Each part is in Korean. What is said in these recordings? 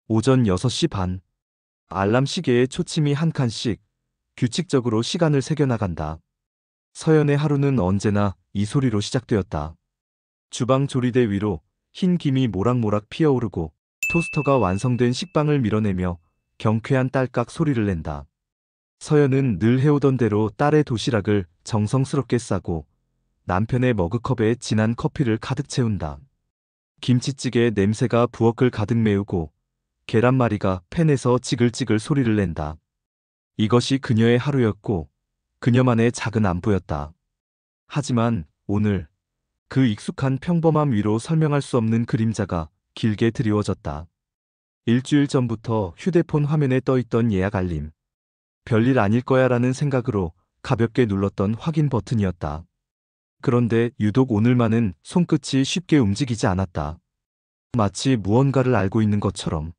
오전 6시 반. 알람 시계에 초침이 한 칸씩 규칙적으로 시간을 새겨나간다. 서연의 하루는 언제나 이 소리로 시작되었다. 주방 조리대 위로 흰 김이 모락모락 피어오르고 토스터가 완성된 식빵을 밀어내며 경쾌한 딸깍 소리를 낸다. 서연은 늘 해오던 대로 딸의 도시락을 정성스럽게 싸고 남편의 머그컵에 진한 커피를 가득 채운다. 김치찌개의 냄새가 부엌을 가득 메우고 계란말이가 팬에서 지글지글 소리를 낸다. 이것이 그녀의 하루였고 그녀만의 작은 안부였다. 하지만 오늘 그 익숙한 평범함 위로 설명할 수 없는 그림자가 길게 드리워졌다. 일주일 전부터 휴대폰 화면에 떠있던 예약 알림. 별일 아닐 거야라는 생각으로 가볍게 눌렀던 확인 버튼이었다. 그런데 유독 오늘만은 손끝이 쉽게 움직이지 않았다. 마치 무언가를 알고 있는 것처럼.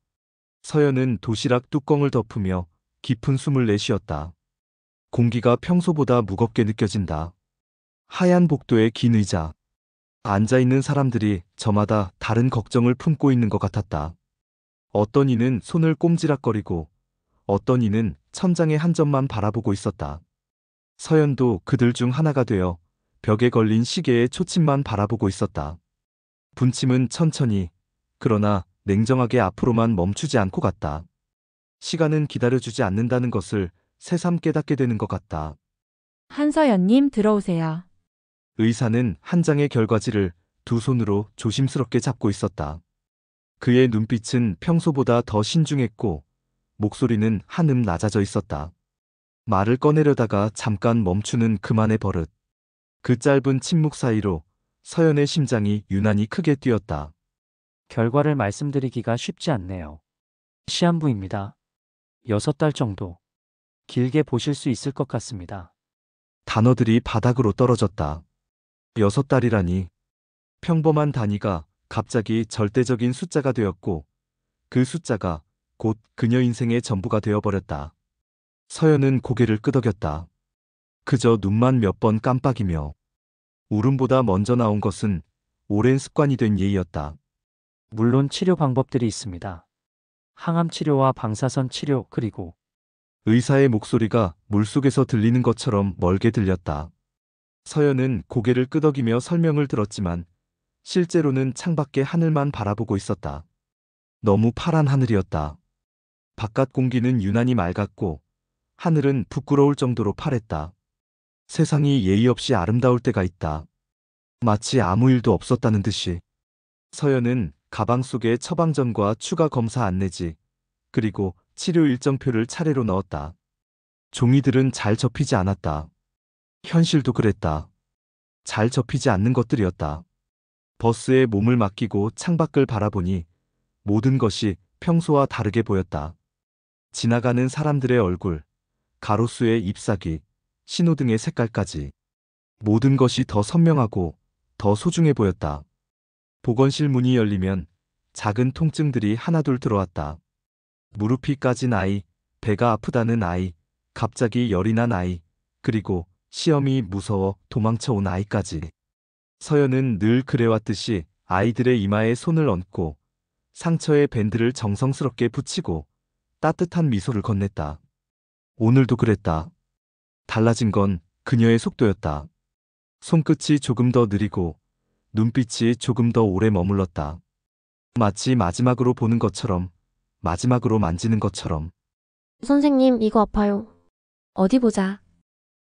서연은 도시락 뚜껑을 덮으며 깊은 숨을 내쉬었다. 공기가 평소보다 무겁게 느껴진다. 하얀 복도의 긴 의자. 앉아있는 사람들이 저마다 다른 걱정을 품고 있는 것 같았다. 어떤 이는 손을 꼼지락거리고 어떤 이는 천장의 한 점만 바라보고 있었다. 서연도 그들 중 하나가 되어 벽에 걸린 시계의 초침만 바라보고 있었다. 분침은 천천히, 그러나 냉정하게 앞으로만 멈추지 않고 갔다. 시간은 기다려주지 않는다는 것을 새삼 깨닫게 되는 것 같다. 한서연님 들어오세요. 의사는 한 장의 결과지를 두 손으로 조심스럽게 잡고 있었다. 그의 눈빛은 평소보다 더 신중했고 목소리는 한음 낮아져 있었다. 말을 꺼내려다가 잠깐 멈추는 그만의 버릇. 그 짧은 침묵 사이로 서연의 심장이 유난히 크게 뛰었다. 결과를 말씀드리기가 쉽지 않네요. 시한부입니다. 6달 정도. 길게 보실 수 있을 것 같습니다. 단어들이 바닥으로 떨어졌다. 6달이라니. 평범한 단위가 갑자기 절대적인 숫자가 되었고 그 숫자가 곧 그녀 인생의 전부가 되어버렸다. 서연은 고개를 끄덕였다. 그저 눈만 몇 번 깜빡이며 울음보다 먼저 나온 것은 오랜 습관이 된 예의였다. 물론 치료 방법들이 있습니다. 항암 치료와 방사선 치료 그리고 의사의 목소리가 물속에서 들리는 것처럼 멀게 들렸다. 서연은 고개를 끄덕이며 설명을 들었지만 실제로는 창밖의 하늘만 바라보고 있었다. 너무 파란 하늘이었다. 바깥 공기는 유난히 맑았고 하늘은 부끄러울 정도로 파랬다. 세상이 예의 없이 아름다울 때가 있다. 마치 아무 일도 없었다는 듯이. 서연은 가방 속에 처방전과 추가 검사 안내지, 그리고 치료 일정표를 차례로 넣었다. 종이들은 잘 접히지 않았다. 현실도 그랬다. 잘 접히지 않는 것들이었다. 버스에 몸을 맡기고 창밖을 바라보니 모든 것이 평소와 다르게 보였다. 지나가는 사람들의 얼굴, 가로수의 잎사귀, 신호등의 색깔까지. 모든 것이 더 선명하고 더 소중해 보였다. 보건실 문이 열리면 작은 통증들이 하나둘 들어왔다. 무릎이 까진 아이, 배가 아프다는 아이, 갑자기 열이 난 아이, 그리고 시험이 무서워 도망쳐 온 아이까지. 서연은 늘 그래왔듯이 아이들의 이마에 손을 얹고 상처에 밴드를 정성스럽게 붙이고 따뜻한 미소를 건넸다. 오늘도 그랬다. 달라진 건 그녀의 속도였다. 손끝이 조금 더 느리고 눈빛이 조금 더 오래 머물렀다. 마치 마지막으로 보는 것처럼, 마지막으로 만지는 것처럼. 선생님, 이거 아파요. 어디 보자.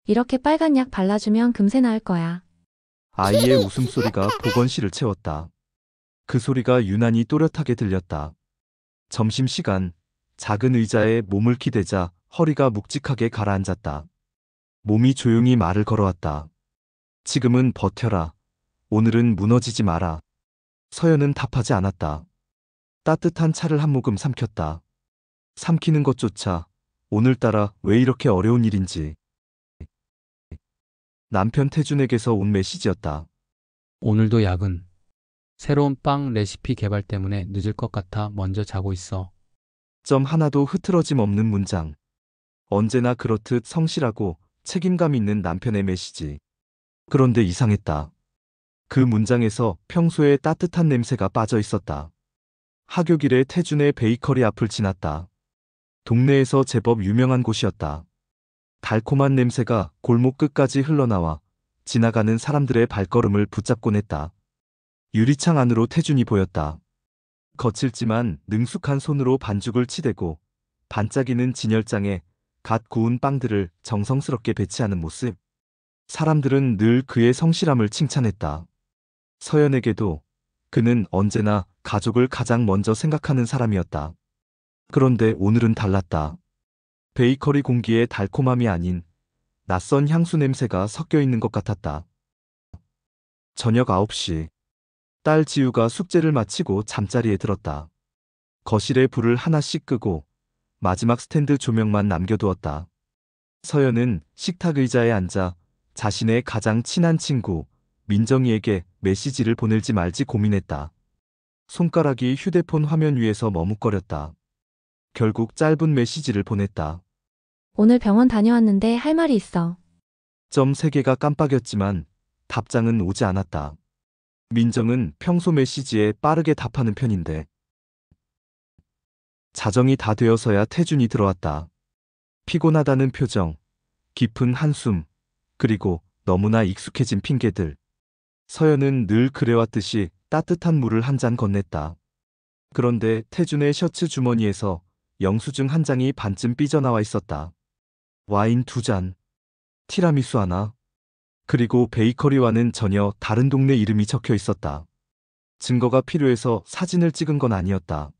이렇게 빨간 약 발라주면 금세 나을 거야. 아이의 웃음소리가 보건실을 채웠다. 그 소리가 유난히 또렷하게 들렸다. 점심시간, 작은 의자에 몸을 기대자 허리가 묵직하게 가라앉았다. 몸이 조용히 말을 걸어왔다. 지금은 버텨라. 오늘은 무너지지 마라. 서연은 답하지 않았다. 따뜻한 차를 한 모금 삼켰다. 삼키는 것조차 오늘따라 왜 이렇게 어려운 일인지. 남편 태준에게서 온 메시지였다. 오늘도 야근. 새로운 빵 레시피 개발 때문에 늦을 것 같아 먼저 자고 있어. 점 하나도 흐트러짐 없는 문장. 언제나 그렇듯 성실하고 책임감 있는 남편의 메시지. 그런데 이상했다. 그 문장에서 평소의 따뜻한 냄새가 빠져 있었다. 하교 길에 태준의 베이커리 앞을 지났다. 동네에서 제법 유명한 곳이었다. 달콤한 냄새가 골목 끝까지 흘러나와 지나가는 사람들의 발걸음을 붙잡곤 했다. 유리창 안으로 태준이 보였다. 거칠지만 능숙한 손으로 반죽을 치대고 반짝이는 진열장에 갓 구운 빵들을 정성스럽게 배치하는 모습. 사람들은 늘 그의 성실함을 칭찬했다. 서연에게도 그는 언제나 가족을 가장 먼저 생각하는 사람이었다. 그런데 오늘은 달랐다. 베이커리 공기에 달콤함이 아닌 낯선 향수 냄새가 섞여 있는 것 같았다. 저녁 9시. 딸 지우가 숙제를 마치고 잠자리에 들었다. 거실에 불을 하나씩 끄고 마지막 스탠드 조명만 남겨두었다. 서연은 식탁 의자에 앉아 자신의 가장 친한 친구 민정이에게 메시지를 보낼지 말지 고민했다. 손가락이 휴대폰 화면 위에서 머뭇거렸다. 결국 짧은 메시지를 보냈다. 오늘 병원 다녀왔는데 할 말이 있어. 점 3개가 깜빡였지만 답장은 오지 않았다. 민정은 평소 메시지에 빠르게 답하는 편인데. 자정이 다 되어서야 태준이 들어왔다. 피곤하다는 표정, 깊은 한숨, 그리고 너무나 익숙해진 핑계들. 서연은 늘 그래왔듯이 따뜻한 물을 한 잔 건넸다. 그런데 태준의 셔츠 주머니에서 영수증 한 장이 반쯤 삐져나와 있었다. 와인 2잔, 티라미수 하나, 그리고 베이커리와는 전혀 다른 동네 이름이 적혀 있었다. 증거가 필요해서 사진을 찍은 건 아니었다.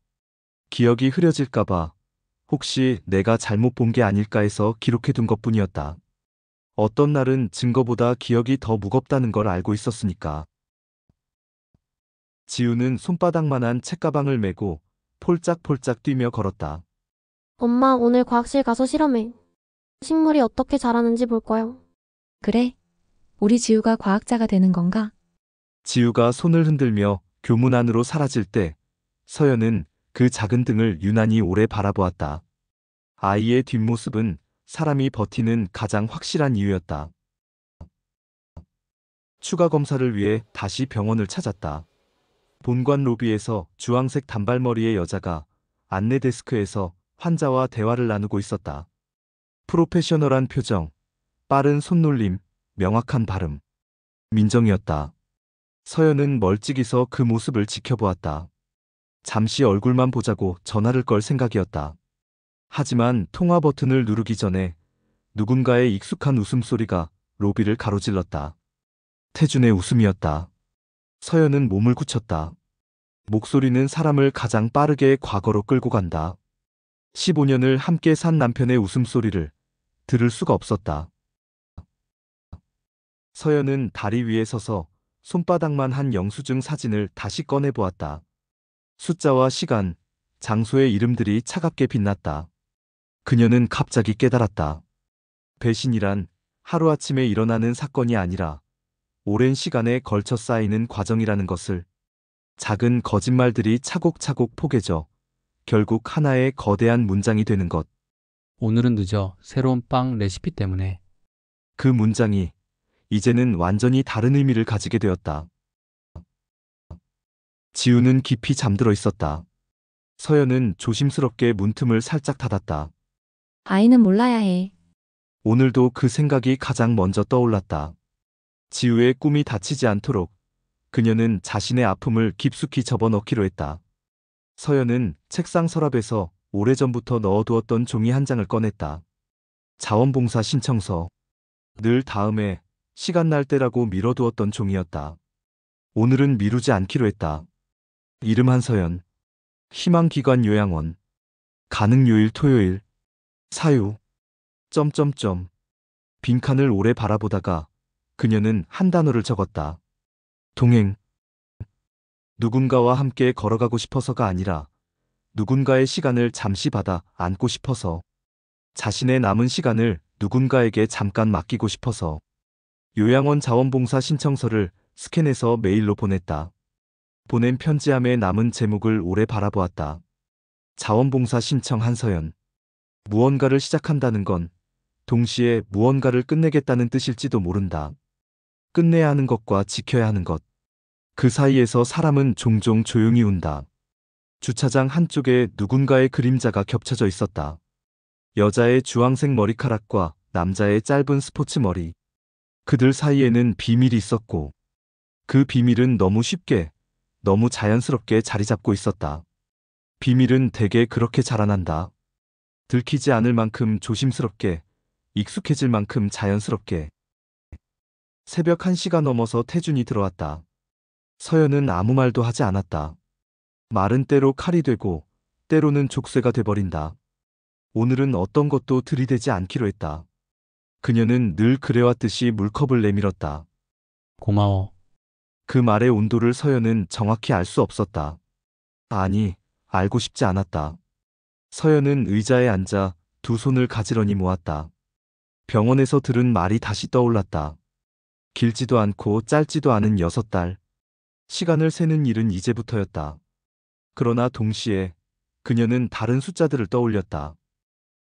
기억이 흐려질까봐 혹시 내가 잘못 본 게 아닐까 해서 기록해둔 것뿐이었다. 어떤 날은 증거보다 기억이 더 무겁다는 걸 알고 있었으니까. 지우는 손바닥만한 책가방을 메고 폴짝폴짝 뛰며 걸었다. 엄마, 오늘 과학실 가서 실험해. 식물이 어떻게 자라는지 볼 거요. 그래? 우리 지우가 과학자가 되는 건가? 지우가 손을 흔들며 교문 안으로 사라질 때 서연은 그 작은 등을 유난히 오래 바라보았다. 아이의 뒷모습은 사람이 버티는 가장 확실한 이유였다. 추가 검사를 위해 다시 병원을 찾았다. 본관 로비에서 주황색 단발머리의 여자가 안내 데스크에서 환자와 대화를 나누고 있었다. 프로페셔널한 표정, 빠른 손놀림, 명확한 발음. 민정이었다. 서연은 멀찍이서 그 모습을 지켜보았다. 잠시 얼굴만 보자고 전화를 걸 생각이었다. 하지만 통화 버튼을 누르기 전에 누군가의 익숙한 웃음소리가 로비를 가로질렀다. 태준의 웃음이었다. 서연은 몸을 굳혔다. 목소리는 사람을 가장 빠르게 과거로 끌고 간다. 15년을 함께 산 남편의 웃음소리를 들을 수가 없었다. 서연은 다리 위에 서서 손바닥만 한 영수증 사진을 다시 꺼내보았다. 숫자와 시간, 장소의 이름들이 차갑게 빛났다. 그녀는 갑자기 깨달았다. 배신이란 하루아침에 일어나는 사건이 아니라 오랜 시간에 걸쳐 쌓이는 과정이라는 것을. 작은 거짓말들이 차곡차곡 포개져 결국 하나의 거대한 문장이 되는 것. 오늘은 늦어. 새로운 빵 레시피 때문에. 그 문장이 이제는 완전히 다른 의미를 가지게 되었다. 지우는 깊이 잠들어 있었다. 서연은 조심스럽게 문틈을 살짝 닫았다. 아이는 몰라야 해. 오늘도 그 생각이 가장 먼저 떠올랐다. 지우의 꿈이 다치지 않도록 그녀는 자신의 아픔을 깊숙이 접어넣기로 했다. 서연은 책상 서랍에서 오래전부터 넣어두었던 종이 한 장을 꺼냈다. 자원봉사 신청서. 늘 다음에 시간 날 때라고 미뤄두었던 종이었다. 오늘은 미루지 않기로 했다. 이름 한서연. 희망기관 요양원. 가능요일 토요일. 사유. 점점점. 빈칸을 오래 바라보다가 그녀는 한 단어를 적었다. 동행. 누군가와 함께 걸어가고 싶어서가 아니라 누군가의 시간을 잠시 받아 안고 싶어서. 자신의 남은 시간을 누군가에게 잠깐 맡기고 싶어서. 요양원 자원봉사 신청서를 스캔해서 메일로 보냈다. 보낸 편지함에 남은 제목을 오래 바라보았다. 자원봉사 신청 한서연. 무언가를 시작한다는 건 동시에 무언가를 끝내겠다는 뜻일지도 모른다. 끝내야 하는 것과 지켜야 하는 것. 그 사이에서 사람은 종종 조용히 운다. 주차장 한쪽에 누군가의 그림자가 겹쳐져 있었다. 여자의 주황색 머리카락과 남자의 짧은 스포츠 머리. 그들 사이에는 비밀이 있었고, 그 비밀은 너무 쉽게, 너무 자연스럽게 자리 잡고 있었다. 비밀은 대개 그렇게 자라난다. 들키지 않을 만큼 조심스럽게, 익숙해질 만큼 자연스럽게. 새벽 1시가 넘어서 태준이 들어왔다. 서연은 아무 말도 하지 않았다. 말은 때로 칼이 되고, 때로는 족쇄가 돼버린다. 오늘은 어떤 것도 들이대지 않기로 했다. 그녀는 늘 그래왔듯이 물컵을 내밀었다. 고마워. 그 말의 온도를 서연은 정확히 알 수 없었다. 아니, 알고 싶지 않았다. 서연은 의자에 앉아 두 손을 가지런히 모았다. 병원에서 들은 말이 다시 떠올랐다. 길지도 않고 짧지도 않은 6달. 시간을 세는 일은 이제부터였다. 그러나 동시에 그녀는 다른 숫자들을 떠올렸다.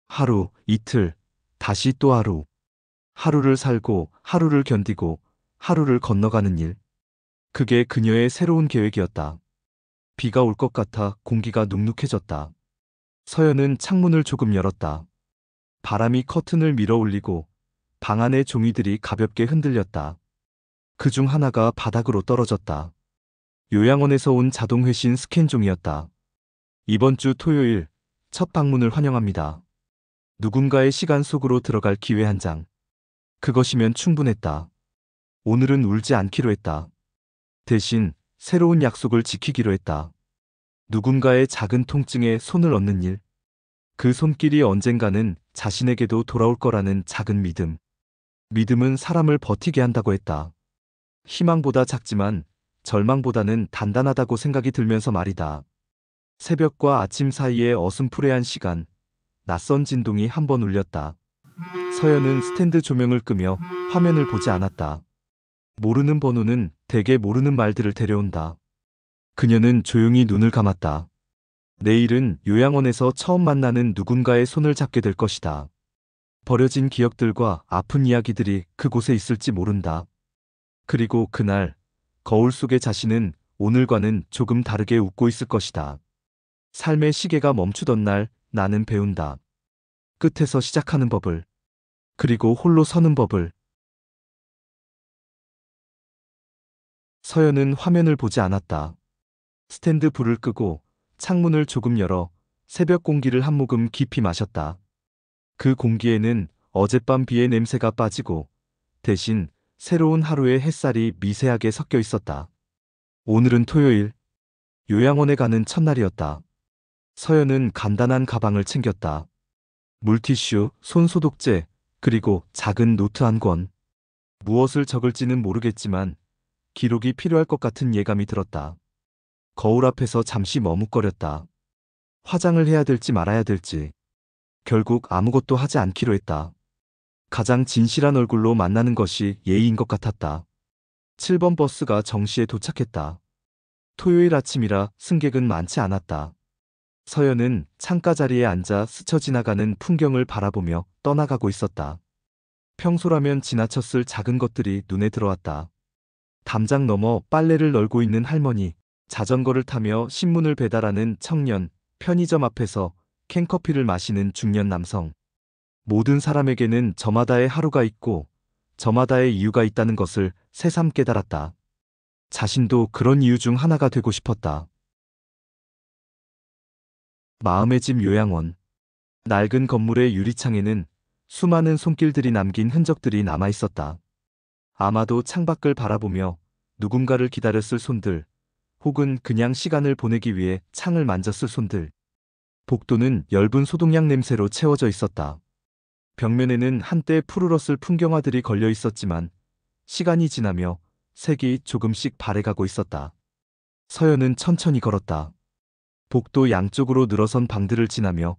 하루, 이틀, 다시 또 하루. 하루를 살고, 하루를 견디고, 하루를 건너가는 일. 그게 그녀의 새로운 계획이었다. 비가 올 것 같아 공기가 눅눅해졌다. 서연은 창문을 조금 열었다. 바람이 커튼을 밀어 올리고 방 안의 종이들이 가볍게 흔들렸다. 그중 하나가 바닥으로 떨어졌다. 요양원에서 온 자동 회신 스캔 종이었다. 이번 주 토요일 첫 방문을 환영합니다. 누군가의 시간 속으로 들어갈 기회 한 장. 그것이면 충분했다. 오늘은 울지 않기로 했다. 대신 새로운 약속을 지키기로 했다. 누군가의 작은 통증에 손을 얹는 일. 그 손길이 언젠가는 자신에게도 돌아올 거라는 작은 믿음. 믿음은 사람을 버티게 한다고 했다. 희망보다 작지만 절망보다는 단단하다고 생각이 들면서 말이다. 새벽과 아침 사이의 어슴푸레한 시간, 낯선 진동이 한 번 울렸다. 서연은 스탠드 조명을 끄며 화면을 보지 않았다. 모르는 번호는 대개 모르는 말들을 데려온다. 그녀는 조용히 눈을 감았다. 내일은 요양원에서 처음 만나는 누군가의 손을 잡게 될 것이다. 버려진 기억들과 아픈 이야기들이 그곳에 있을지 모른다. 그리고 그날 거울 속의 자신은 오늘과는 조금 다르게 웃고 있을 것이다. 삶의 시계가 멈추던 날 나는 배운다. 끝에서 시작하는 법을. 그리고 홀로 서는 법을. 서연은 화면을 보지 않았다. 스탠드 불을 끄고 창문을 조금 열어 새벽 공기를 한 모금 깊이 마셨다. 그 공기에는 어젯밤 비의 냄새가 빠지고 대신 새로운 하루의 햇살이 미세하게 섞여 있었다. 오늘은 토요일. 요양원에 가는 첫날이었다. 서연은 간단한 가방을 챙겼다. 물티슈, 손소독제, 그리고 작은 노트 한 권. 무엇을 적을지는 모르겠지만 기록이 필요할 것 같은 예감이 들었다. 거울 앞에서 잠시 머뭇거렸다. 화장을 해야 될지 말아야 될지. 결국 아무것도 하지 않기로 했다. 가장 진실한 얼굴로 만나는 것이 예의인 것 같았다. 7번 버스가 정시에 도착했다. 토요일 아침이라 승객은 많지 않았다. 서연은 창가 자리에 앉아 스쳐 지나가는 풍경을 바라보며 떠나가고 있었다. 평소라면 지나쳤을 작은 것들이 눈에 들어왔다. 담장 너머 빨래를 널고 있는 할머니, 자전거를 타며 신문을 배달하는 청년, 편의점 앞에서 캔커피를 마시는 중년 남성. 모든 사람에게는 저마다의 하루가 있고 저마다의 이유가 있다는 것을 새삼 깨달았다. 자신도 그런 이유 중 하나가 되고 싶었다. 마음의 집 요양원. 낡은 건물의 유리창에는 수많은 손길들이 남긴 흔적들이 남아 있었다. 아마도 창밖을 바라보며 누군가를 기다렸을 손들, 혹은 그냥 시간을 보내기 위해 창을 만졌을 손들. 복도는 엷은 소독약 냄새로 채워져 있었다. 벽면에는 한때 푸르렀을 풍경화들이 걸려 있었지만 시간이 지나며 색이 조금씩 바래가고 있었다. 서연은 천천히 걸었다. 복도 양쪽으로 늘어선 방들을 지나며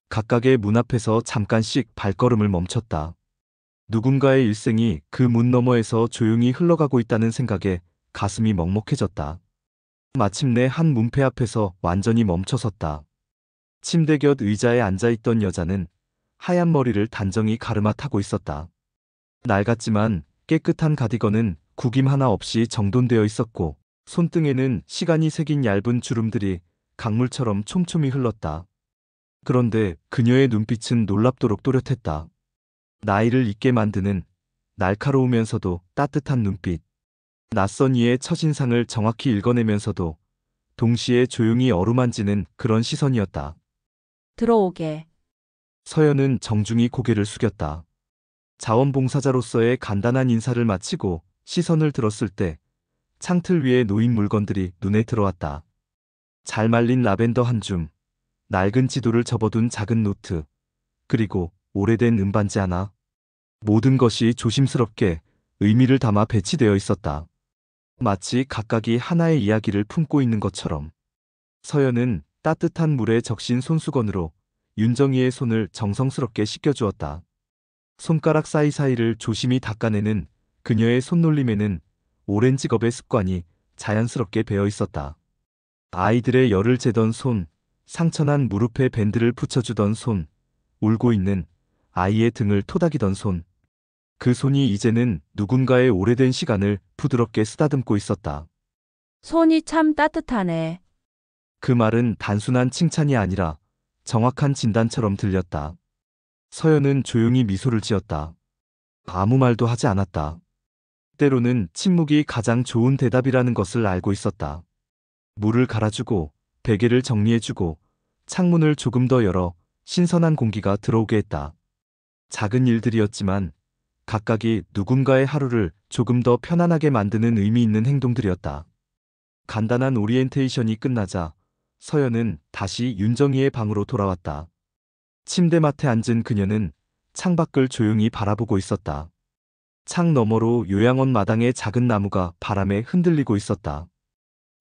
각각의 문 앞에서 잠깐씩 발걸음을 멈췄다. 누군가의 일생이 그 문 너머에서 조용히 흘러가고 있다는 생각에 가슴이 먹먹해졌다. 마침내 한 문패 앞에서 완전히 멈춰섰다. 침대 곁 의자에 앉아있던 여자는 하얀 머리를 단정히 가르마 타고 있었다. 낡았지만 깨끗한 가디건은 구김 하나 없이 정돈되어 있었고 손등에는 시간이 새긴 얇은 주름들이 강물처럼 촘촘히 흘렀다. 그런데 그녀의 눈빛은 놀랍도록 또렷했다. 나이를 잊게 만드는 날카로우면서도 따뜻한 눈빛. 낯선 이의 첫인상을 정확히 읽어내면서도 동시에 조용히 어루만지는 그런 시선이었다. 들어오게. 서연은 정중히 고개를 숙였다. 자원봉사자로서의 간단한 인사를 마치고 시선을 들었을 때 창틀 위에 놓인 물건들이 눈에 들어왔다. 잘 말린 라벤더 한 줌, 낡은 지도를 접어둔 작은 노트, 그리고 오래된 음반지 하나. 모든 것이 조심스럽게 의미를 담아 배치되어 있었다. 마치 각각이 하나의 이야기를 품고 있는 것처럼. 서연은 따뜻한 물에 적신 손수건으로 윤정이의 손을 정성스럽게 씻겨주었다. 손가락 사이사이를 조심히 닦아내는 그녀의 손놀림에는 오랜 직업의 습관이 자연스럽게 배어 있었다. 아이들의 열을 재던 손, 상처난 무릎에 밴드를 붙여주던 손, 울고 있는 아이의 등을 토닥이던 손. 그 손이 이제는 누군가의 오래된 시간을 부드럽게 쓰다듬고 있었다. 손이 참 따뜻하네. 그 말은 단순한 칭찬이 아니라 정확한 진단처럼 들렸다. 서연은 조용히 미소를 지었다. 아무 말도 하지 않았다. 때로는 침묵이 가장 좋은 대답이라는 것을 알고 있었다. 물을 갈아주고 베개를 정리해주고 창문을 조금 더 열어 신선한 공기가 들어오게 했다. 작은 일들이었지만 각각이 누군가의 하루를 조금 더 편안하게 만드는 의미 있는 행동들이었다. 간단한 오리엔테이션이 끝나자 서연은 다시 윤정이의 방으로 돌아왔다. 침대맡에 앉은 그녀는 창밖을 조용히 바라보고 있었다. 창 너머로 요양원 마당의 작은 나무가 바람에 흔들리고 있었다.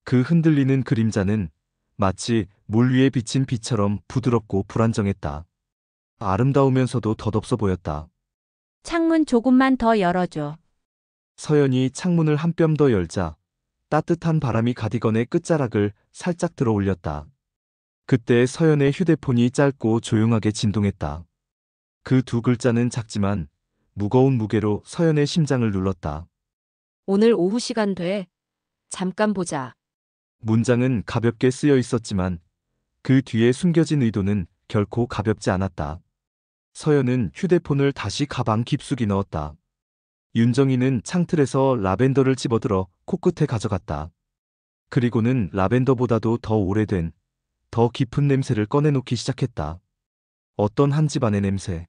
그 흔들리는 그림자는 마치 물 위에 비친 빛처럼 부드럽고 불안정했다. 아름다우면서도 덧없어 보였다. 창문 조금만 더 열어줘. 서연이 창문을 한 뼘 더 열자 따뜻한 바람이 가디건의 끝자락을 살짝 들어 올렸다. 그때 서연의 휴대폰이 짧고 조용하게 진동했다. 그 두 글자는 작지만 무거운 무게로 서연의 심장을 눌렀다. 오늘 오후 시간 돼. 잠깐 보자. 문장은 가볍게 쓰여 있었지만 그 뒤에 숨겨진 의도는 결코 가볍지 않았다. 서연은 휴대폰을 다시 가방 깊숙이 넣었다. 윤정이는 창틀에서 라벤더를 집어들어 코끝에 가져갔다. 그리고는 라벤더보다도 더 오래된, 더 깊은 냄새를 꺼내놓기 시작했다. 어떤 한 집안의 냄새.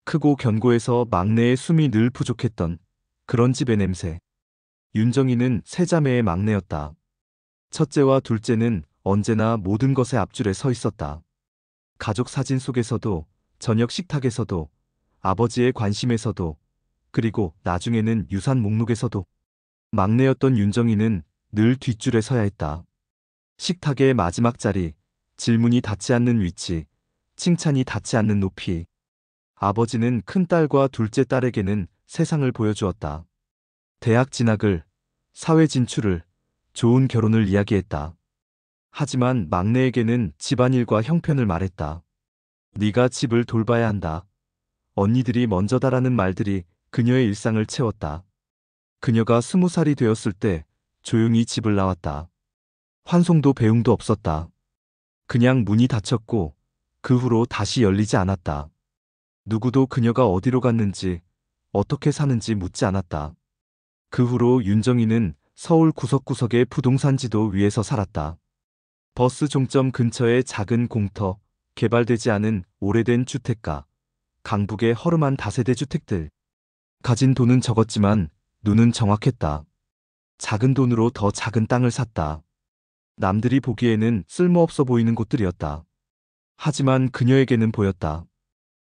크고 견고해서 막내의 숨이 늘 부족했던 그런 집의 냄새. 윤정이는 세 자매의 막내였다. 첫째와 둘째는 언제나 모든 것의 앞줄에 서 있었다. 가족 사진 속에서도, 저녁 식탁에서도, 아버지의 관심에서도, 그리고 나중에는 유산 목록에서도. 막내였던 윤정이는 늘 뒷줄에 서야 했다. 식탁의 마지막 자리, 질문이 닿지 않는 위치, 칭찬이 닿지 않는 높이. 아버지는 큰딸과 둘째 딸에게는 세상을 보여주었다. 대학 진학을, 사회 진출을, 좋은 결혼을 이야기했다. 하지만 막내에게는 집안일과 형편을 말했다. 네가 집을 돌봐야 한다. 언니들이 먼저다라는 말들이 그녀의 일상을 채웠다. 그녀가 20살이 되었을 때 조용히 집을 나왔다. 환송도 배웅도 없었다. 그냥 문이 닫혔고 그 후로 다시 열리지 않았다. 누구도 그녀가 어디로 갔는지, 어떻게 사는지 묻지 않았다. 그 후로 윤정이는 서울 구석구석의 부동산 지도 위에서 살았다. 버스 종점 근처의 작은 공터, 개발되지 않은 오래된 주택가, 강북의 허름한 다세대 주택들. 가진 돈은 적었지만 눈은 정확했다. 작은 돈으로 더 작은 땅을 샀다. 남들이 보기에는 쓸모없어 보이는 곳들이었다. 하지만 그녀에게는 보였다.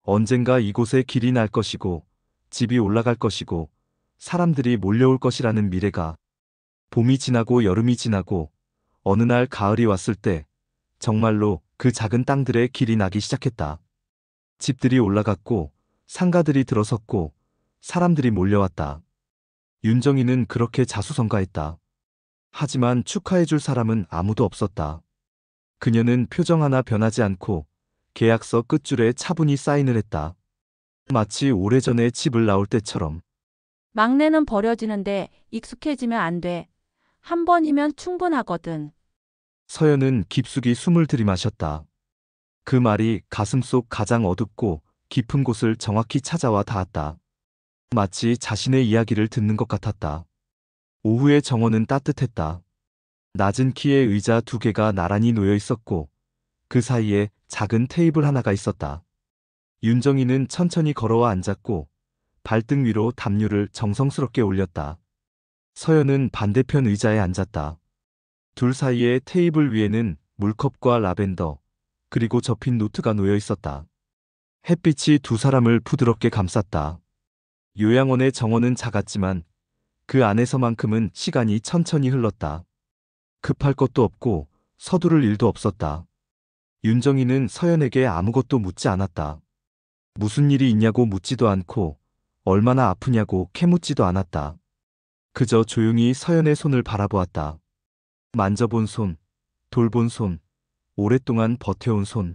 언젠가 이곳에 길이 날 것이고, 집이 올라갈 것이고, 사람들이 몰려올 것이라는 미래가. 봄이 지나고 여름이 지나고 어느 날 가을이 왔을 때 정말로 그 작은 땅들의 길이 나기 시작했다. 집들이 올라갔고 상가들이 들어섰고 사람들이 몰려왔다. 윤정이는 그렇게 자수성가했다. 하지만 축하해줄 사람은 아무도 없었다. 그녀는 표정 하나 변하지 않고 계약서 끝줄에 차분히 사인을 했다. 마치 오래전에 집을 나올 때처럼. 막내는 버려지는데 익숙해지면 안 돼. 한 번이면 충분하거든. 서연은 깊숙이 숨을 들이마셨다. 그 말이 가슴속 가장 어둡고 깊은 곳을 정확히 찾아와 닿았다. 마치 자신의 이야기를 듣는 것 같았다. 오후의 정원은 따뜻했다. 낮은 키의 의자 2개가 나란히 놓여 있었고 그 사이에 작은 테이블 하나가 있었다. 윤정이는 천천히 걸어와 앉았고 발등 위로 담요를 정성스럽게 올렸다. 서연은 반대편 의자에 앉았다. 둘 사이의 테이블 위에는 물컵과 라벤더, 그리고 접힌 노트가 놓여 있었다. 햇빛이 두 사람을 부드럽게 감쌌다. 요양원의 정원은 작았지만 그 안에서만큼은 시간이 천천히 흘렀다. 급할 것도 없고 서두를 일도 없었다. 윤정이는 서연에게 아무것도 묻지 않았다. 무슨 일이 있냐고 묻지도 않고 얼마나 아프냐고 캐묻지도 않았다. 그저 조용히 서연의 손을 바라보았다. 만져본 손, 돌본 손, 오랫동안 버텨온 손.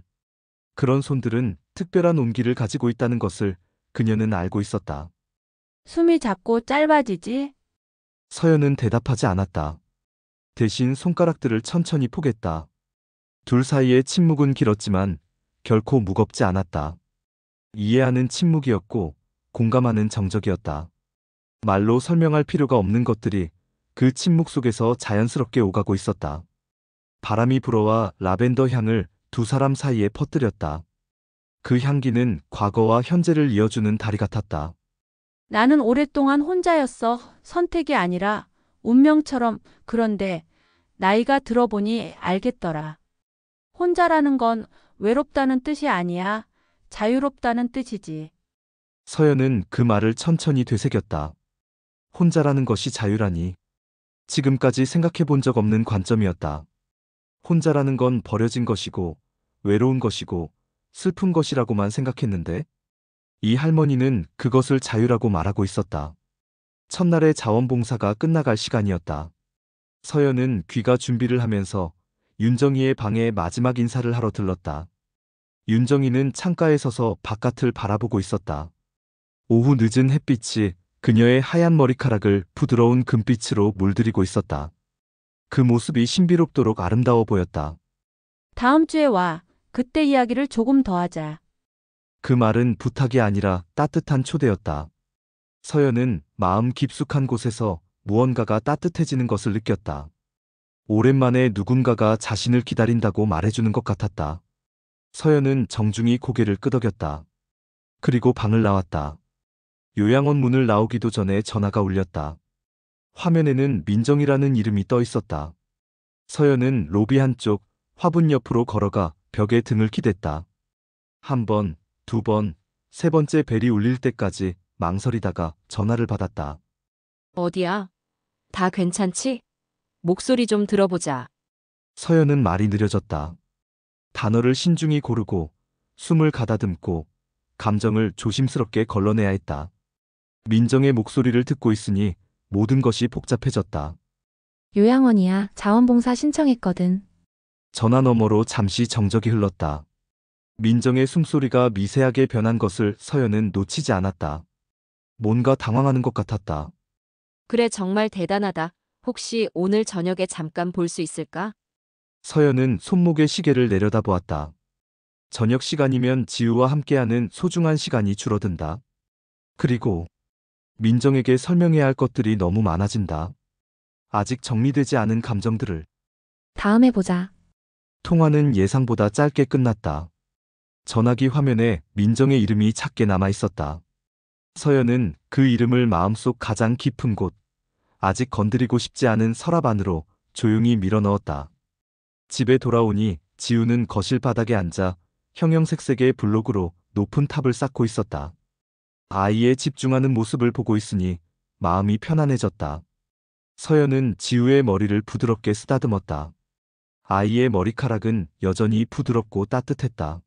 그런 손들은 특별한 온기를 가지고 있다는 것을 그녀는 알고 있었다. 숨이 자꾸 짧아지지? 서연은 대답하지 않았다. 대신 손가락들을 천천히 포겠다. 둘 사이의 침묵은 길었지만 결코 무겁지 않았다. 이해하는 침묵이었고 공감하는 정적이었다. 말로 설명할 필요가 없는 것들이 그 침묵 속에서 자연스럽게 오가고 있었다. 바람이 불어와 라벤더 향을 두 사람 사이에 퍼뜨렸다. 그 향기는 과거와 현재를 이어주는 다리 같았다. 나는 오랫동안 혼자였어. 선택이 아니라 운명처럼. 그런데 나이가 들어보니 알겠더라. 혼자라는 건 외롭다는 뜻이 아니야. 자유롭다는 뜻이지. 서연은 그 말을 천천히 되새겼다. 혼자라는 것이 자유라니. 지금까지 생각해 본 적 없는 관점이었다. 혼자라는 건 버려진 것이고 외로운 것이고 슬픈 것이라고만 생각했는데 이 할머니는 그것을 자유라고 말하고 있었다. 첫날의 자원봉사가 끝나갈 시간이었다. 서연은 귀가 준비를 하면서 윤정이의 방에 마지막 인사를 하러 들렀다. 윤정이는 창가에 서서 바깥을 바라보고 있었다. 오후 늦은 햇빛이 그녀의 하얀 머리카락을 부드러운 금빛으로 물들이고 있었다. 그 모습이 신비롭도록 아름다워 보였다. 다음 주에 와. 그때 이야기를 조금 더 하자. 그 말은 부탁이 아니라 따뜻한 초대였다. 서연은 마음 깊숙한 곳에서 무언가가 따뜻해지는 것을 느꼈다. 오랜만에 누군가가 자신을 기다린다고 말해주는 것 같았다. 서연은 정중히 고개를 끄덕였다. 그리고 방을 나왔다. 요양원 문을 나오기도 전에 전화가 울렸다. 화면에는 민정이라는 이름이 떠 있었다. 서연은 로비 한쪽 화분 옆으로 걸어가 벽에 등을 기댔다. 한 번, 두 번, 세 번째 벨이 울릴 때까지 망설이다가 전화를 받았다. 어디야? 다 괜찮지? 목소리 좀 들어보자. 서연은 말이 느려졌다. 단어를 신중히 고르고 숨을 가다듬고 감정을 조심스럽게 걸러내야 했다. 민정의 목소리를 듣고 있으니 모든 것이 복잡해졌다. 요양원이야. 자원봉사 신청했거든. 전화 너머로 잠시 정적이 흘렀다. 민정의 숨소리가 미세하게 변한 것을 서연은 놓치지 않았다. 뭔가 당황하는 것 같았다. 그래, 정말 대단하다. 혹시 오늘 저녁에 잠깐 볼 수 있을까? 서연은 손목에 시계를 내려다보았다. 저녁 시간이면 지우와 함께하는 소중한 시간이 줄어든다. 그리고 민정에게 설명해야 할 것들이 너무 많아진다. 아직 정리되지 않은 감정들을. 다음에 보자. 통화는 예상보다 짧게 끝났다. 전화기 화면에 민정의 이름이 작게 남아 있었다. 서연은 그 이름을 마음속 가장 깊은 곳, 아직 건드리고 싶지 않은 서랍 안으로 조용히 밀어넣었다. 집에 돌아오니 지우는 거실 바닥에 앉아 형형색색의 블록으로 높은 탑을 쌓고 있었다. 아이의 집중하는 모습을 보고 있으니 마음이 편안해졌다. 서연은 지우의 머리를 부드럽게 쓰다듬었다. 아이의 머리카락은 여전히 부드럽고 따뜻했다.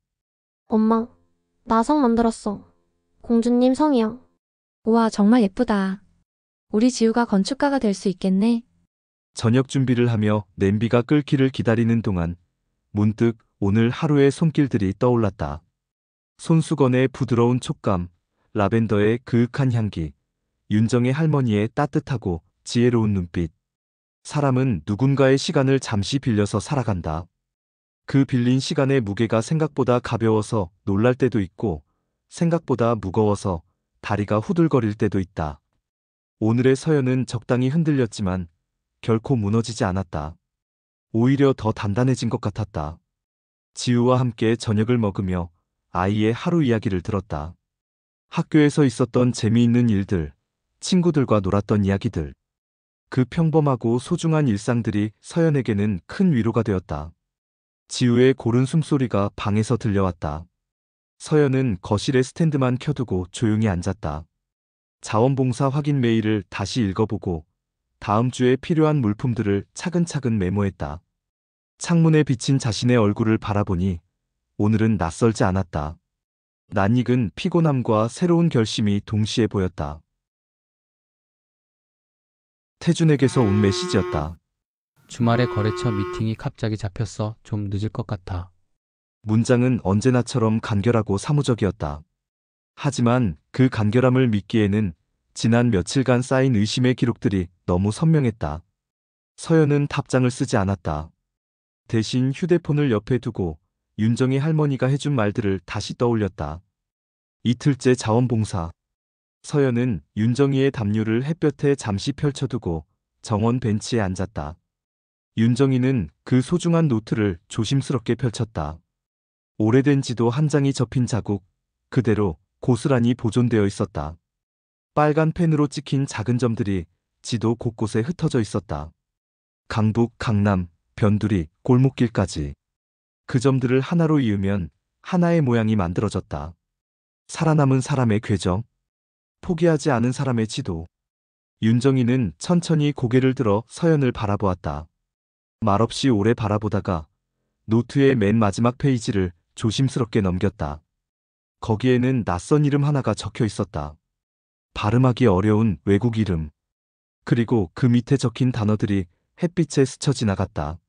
엄마, 나 성 만들었어. 공주님 성이야. 우와, 정말 예쁘다. 우리 지우가 건축가가 될 수 있겠네. 저녁 준비를 하며 냄비가 끓기를 기다리는 동안 문득 오늘 하루의 손길들이 떠올랐다. 손수건의 부드러운 촉감, 라벤더의 그윽한 향기, 윤정의 할머니의 따뜻하고 지혜로운 눈빛. 사람은 누군가의 시간을 잠시 빌려서 살아간다. 그 빌린 시간의 무게가 생각보다 가벼워서 놀랄 때도 있고 생각보다 무거워서 다리가 후들거릴 때도 있다. 오늘의 서연은 적당히 흔들렸지만 결코 무너지지 않았다. 오히려 더 단단해진 것 같았다. 지우와 함께 저녁을 먹으며 아이의 하루 이야기를 들었다. 학교에서 있었던 재미있는 일들, 친구들과 놀았던 이야기들. 그 평범하고 소중한 일상들이 서연에게는 큰 위로가 되었다. 지우의 고른 숨소리가 방에서 들려왔다. 서연은 거실에 스탠드만 켜두고 조용히 앉았다. 자원봉사 확인 메일을 다시 읽어보고 다음 주에 필요한 물품들을 차근차근 메모했다. 창문에 비친 자신의 얼굴을 바라보니 오늘은 낯설지 않았다. 낯익은 피곤함과 새로운 결심이 동시에 보였다. 태준에게서 온 메시지였다. 주말에 거래처 미팅이 갑자기 잡혔어. 좀 늦을 것 같아. 문장은 언제나처럼 간결하고 사무적이었다. 하지만 그 간결함을 믿기에는 지난 며칠간 쌓인 의심의 기록들이 너무 선명했다. 서연은 답장을 쓰지 않았다. 대신 휴대폰을 옆에 두고 윤정이 할머니가 해준 말들을 다시 떠올렸다. 이틀째 자원봉사. 서연은 윤정이의 담요를 햇볕에 잠시 펼쳐두고 정원 벤치에 앉았다. 윤정이는 그 소중한 노트를 조심스럽게 펼쳤다. 오래된 지도 한 장이 접힌 자국, 그대로 고스란히 보존되어 있었다. 빨간 펜으로 찍힌 작은 점들이 지도 곳곳에 흩어져 있었다. 강북, 강남, 변두리, 골목길까지. 그 점들을 하나로 이으면 하나의 모양이 만들어졌다. 살아남은 사람의 궤적, 포기하지 않은 사람의 지도. 윤정이는 천천히 고개를 들어 서연을 바라보았다. 말없이 오래 바라보다가 노트의 맨 마지막 페이지를 조심스럽게 넘겼다. 거기에는 낯선 이름 하나가 적혀 있었다. 발음하기 어려운 외국 이름. 그리고 그 밑에 적힌 단어들이 햇빛에 스쳐 지나갔다.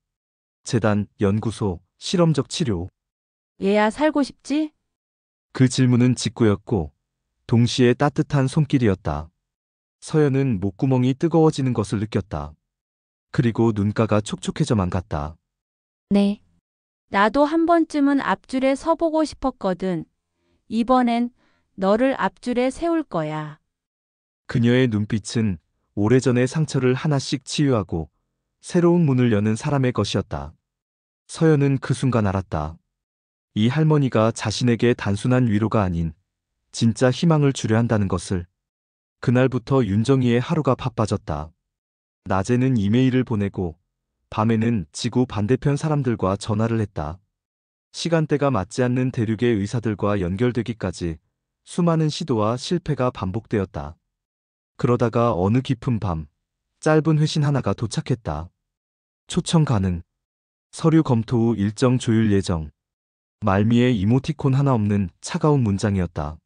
재단, 연구소, 실험적 치료. 얘야 살고 싶지? 그 질문은 직구였고 동시에 따뜻한 손길이었다. 서연은 목구멍이 뜨거워지는 것을 느꼈다. 그리고 눈가가 촉촉해져만 갔다. 네. 나도 한 번쯤은 앞줄에 서보고 싶었거든. 이번엔 너를 앞줄에 세울 거야. 그녀의 눈빛은 오래전의 상처를 하나씩 치유하고 새로운 문을 여는 사람의 것이었다. 서연은 그 순간 알았다. 이 할머니가 자신에게 단순한 위로가 아닌 진짜 희망을 주려 한다는 것을. 그날부터 윤정이의 하루가 바빠졌다. 낮에는 이메일을 보내고 밤에는 지구 반대편 사람들과 전화를 했다. 시간대가 맞지 않는 대륙의 의사들과 연결되기까지 수많은 시도와 실패가 반복되었다. 그러다가 어느 깊은 밤, 짧은 회신 하나가 도착했다. 초청 가능. 서류 검토 후 일정 조율 예정. 말미에 이모티콘 하나 없는 차가운 문장이었다.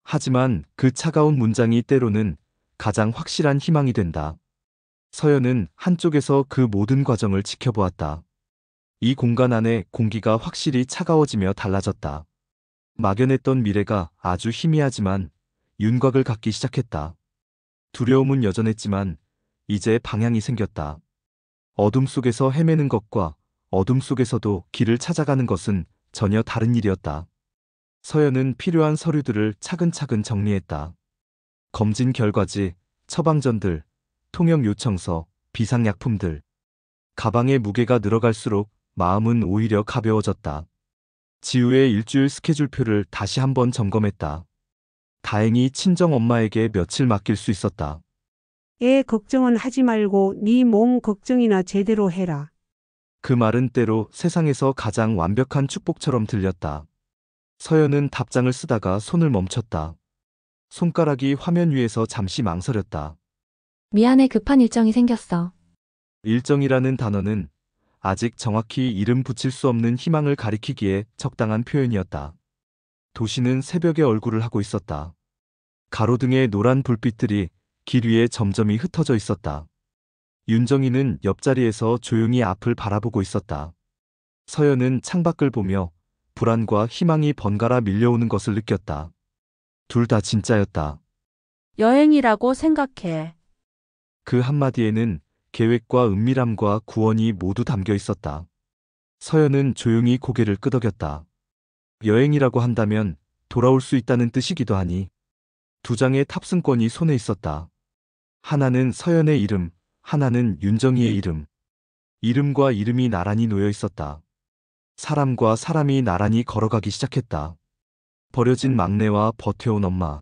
하지만 그 차가운 문장이 때로는 가장 확실한 희망이 된다. 서연은 한쪽에서 그 모든 과정을 지켜보았다. 이 공간 안에 공기가 확실히 차가워지며 달라졌다. 막연했던 미래가 아주 희미하지만 윤곽을 갖기 시작했다. 두려움은 여전했지만 이제 방향이 생겼다. 어둠 속에서 헤매는 것과 어둠 속에서도 길을 찾아가는 것은 전혀 다른 일이었다. 서연은 필요한 서류들을 차근차근 정리했다. 검진 결과지, 처방전들, 통역 요청서, 비상약품들. 가방의 무게가 늘어갈수록 마음은 오히려 가벼워졌다. 지우의 일주일 스케줄표를 다시 한번 점검했다. 다행히 친정 엄마에게 며칠 맡길 수 있었다. 애 걱정은 하지 말고 네 몸 걱정이나 제대로 해라. 그 말은 때로 세상에서 가장 완벽한 축복처럼 들렸다. 서연은 답장을 쓰다가 손을 멈췄다. 손가락이 화면 위에서 잠시 망설였다. 미안해, 급한 일정이 생겼어. 일정이라는 단어는 아직 정확히 이름 붙일 수 없는 희망을 가리키기에 적당한 표현이었다. 도시는 새벽에 얼굴을 하고 있었다. 가로등의 노란 불빛들이 길 위에 점점이 흩어져 있었다. 윤정이는 옆자리에서 조용히 앞을 바라보고 있었다. 서연은 창밖을 보며 불안과 희망이 번갈아 밀려오는 것을 느꼈다. 둘 다 진짜였다. 여행이라고 생각해. 그 한마디에는 계획과 은밀함과 구원이 모두 담겨 있었다. 서연은 조용히 고개를 끄덕였다. 여행이라고 한다면 돌아올 수 있다는 뜻이기도 하니 2장의 탑승권이 손에 있었다. 하나는 서연의 이름, 하나는 윤정이의 이름. 이름과 이름이 나란히 놓여 있었다. 사람과 사람이 나란히 걸어가기 시작했다. 버려진 막내와 버텨온 엄마.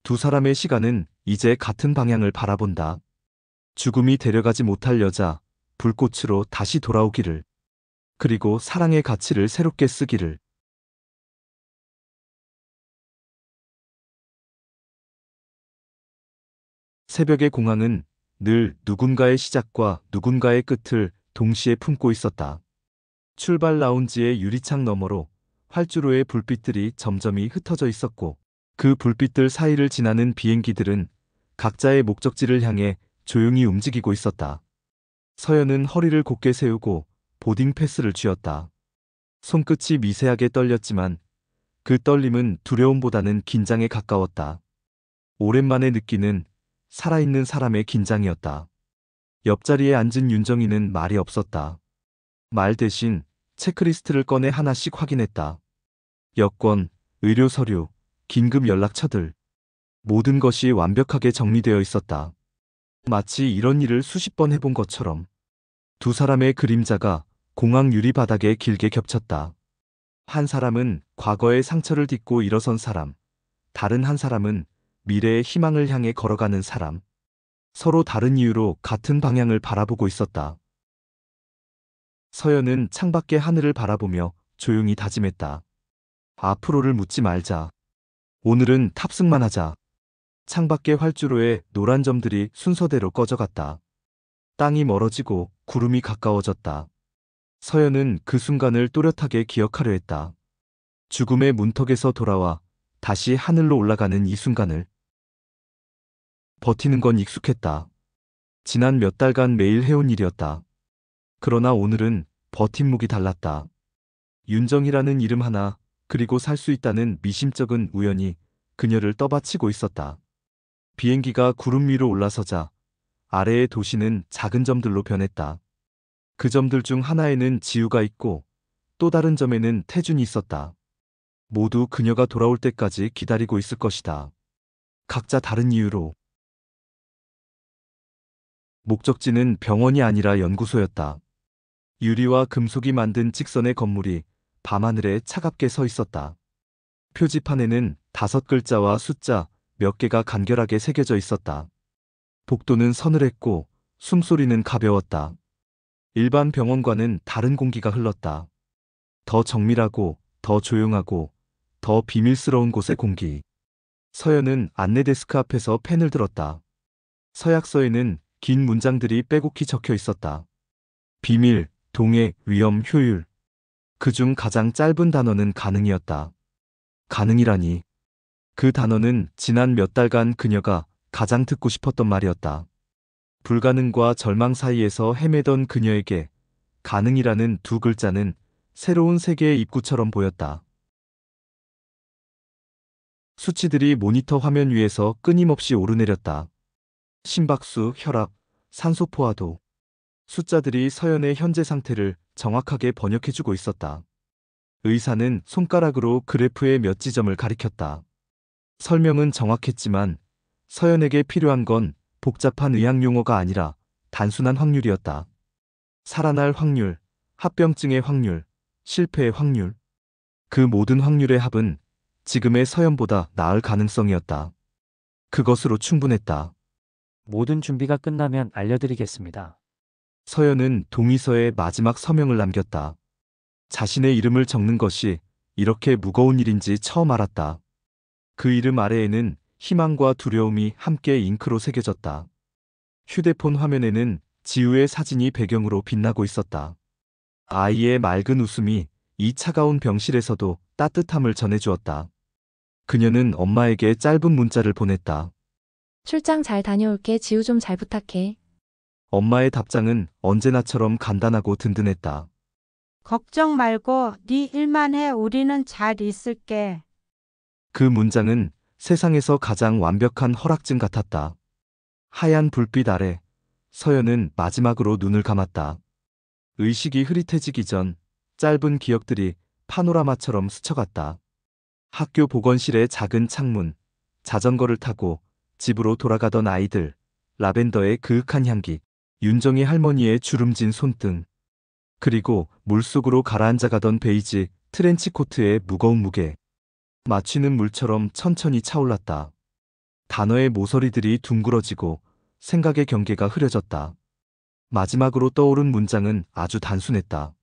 2사람의 시간은 이제 같은 방향을 바라본다. 죽음이 데려가지 못할 여자, 불꽃으로 다시 돌아오기를. 그리고 사랑의 가치를 새롭게 쓰기를. 새벽의 공항은 늘 누군가의 시작과 누군가의 끝을 동시에 품고 있었다. 출발 라운지의 유리창 너머로 활주로의 불빛들이 점점이 흩어져 있었고 그 불빛들 사이를 지나는 비행기들은 각자의 목적지를 향해 조용히 움직이고 있었다. 서연은 허리를 곧게 세우고 보딩 패스를 쥐었다. 손끝이 미세하게 떨렸지만 그 떨림은 두려움보다는 긴장에 가까웠다. 오랜만에 느끼는 살아있는 사람의 긴장이었다. 옆자리에 앉은 윤정이는 말이 없었다. 말 대신 체크리스트를 꺼내 하나씩 확인했다. 여권, 의료 서류, 긴급 연락처들. 모든 것이 완벽하게 정리되어 있었다. 마치 이런 일을 수십 번 해본 것처럼 2사람의 그림자가 공항 유리 바닥에 길게 겹쳤다. 한 사람은 과거의 상처를 딛고 일어선 사람, 다른 한 사람은 미래의 희망을 향해 걸어가는 사람. 서로 다른 이유로 같은 방향을 바라보고 있었다. 서연은 창밖의 하늘을 바라보며 조용히 다짐했다. 앞으로를 묻지 말자. 오늘은 탑승만 하자. 창밖의 활주로에 노란 점들이 순서대로 꺼져갔다. 땅이 멀어지고 구름이 가까워졌다. 서연은 그 순간을 또렷하게 기억하려 했다. 죽음의 문턱에서 돌아와 다시 하늘로 올라가는 이 순간을. 버티는 건 익숙했다. 지난 몇 달간 매일 해온 일이었다. 그러나 오늘은 버팀목이 달랐다. 윤정이라는 이름 하나, 그리고 살 수 있다는 미심쩍은 우연이 그녀를 떠받치고 있었다. 비행기가 구름 위로 올라서자 아래의 도시는 작은 점들로 변했다. 그 점들 중 하나에는 지우가 있고 또 다른 점에는 태준이 있었다. 모두 그녀가 돌아올 때까지 기다리고 있을 것이다. 각자 다른 이유로. 목적지는 병원이 아니라 연구소였다. 유리와 금속이 만든 직선의 건물이 밤하늘에 차갑게 서 있었다. 표지판에는 5글자와 숫자 몇 개가 간결하게 새겨져 있었다. 복도는 서늘했고 숨소리는 가벼웠다. 일반 병원과는 다른 공기가 흘렀다. 더 정밀하고 더 조용하고 더 비밀스러운 곳의 공기. 서연은 안내 데스크 앞에서 펜을 들었다. 서약서에는 긴 문장들이 빼곡히 적혀 있었다. 비밀, 동해, 위험, 효율. 그중 가장 짧은 단어는 가능이었다. 가능이라니. 그 단어는 지난 몇 달간 그녀가 가장 듣고 싶었던 말이었다. 불가능과 절망 사이에서 헤매던 그녀에게 가능이라는 2글자는 새로운 세계의 입구처럼 보였다. 수치들이 모니터 화면 위에서 끊임없이 오르내렸다. 심박수, 혈압, 산소 포화도. 숫자들이 서연의 현재 상태를 정확하게 번역해주고 있었다. 의사는 손가락으로 그래프의 몇 지점을 가리켰다. 설명은 정확했지만 서연에게 필요한 건 복잡한 의학 용어가 아니라 단순한 확률이었다. 살아날 확률, 합병증의 확률, 실패의 확률. 그 모든 확률의 합은 지금의 서연보다 나을 가능성이었다. 그것으로 충분했다. 모든 준비가 끝나면 알려드리겠습니다. 서연은 동의서에 마지막 서명을 남겼다. 자신의 이름을 적는 것이 이렇게 무거운 일인지 처음 알았다. 그 이름 아래에는 희망과 두려움이 함께 잉크로 새겨졌다. 휴대폰 화면에는 지우의 사진이 배경으로 빛나고 있었다. 아이의 맑은 웃음이 이 차가운 병실에서도 따뜻함을 전해주었다. 그녀는 엄마에게 짧은 문자를 보냈다. 출장 잘 다녀올게. 지우 좀 잘 부탁해. 엄마의 답장은 언제나처럼 간단하고 든든했다. 걱정 말고 네 일만 해. 우리는 잘 있을게. 그 문장은 세상에서 가장 완벽한 허락증 같았다. 하얀 불빛 아래 서연은 마지막으로 눈을 감았다. 의식이 흐릿해지기 전 짧은 기억들이 파노라마처럼 스쳐갔다. 학교 보건실의 작은 창문, 자전거를 타고 집으로 돌아가던 아이들, 라벤더의 그윽한 향기, 윤정이 할머니의 주름진 손등, 그리고 물속으로 가라앉아 가던 베이지 트렌치코트의 무거운 무게. 마취는 물처럼 천천히 차올랐다. 단어의 모서리들이 둥그러지고 생각의 경계가 흐려졌다. 마지막으로 떠오른 문장은 아주 단순했다.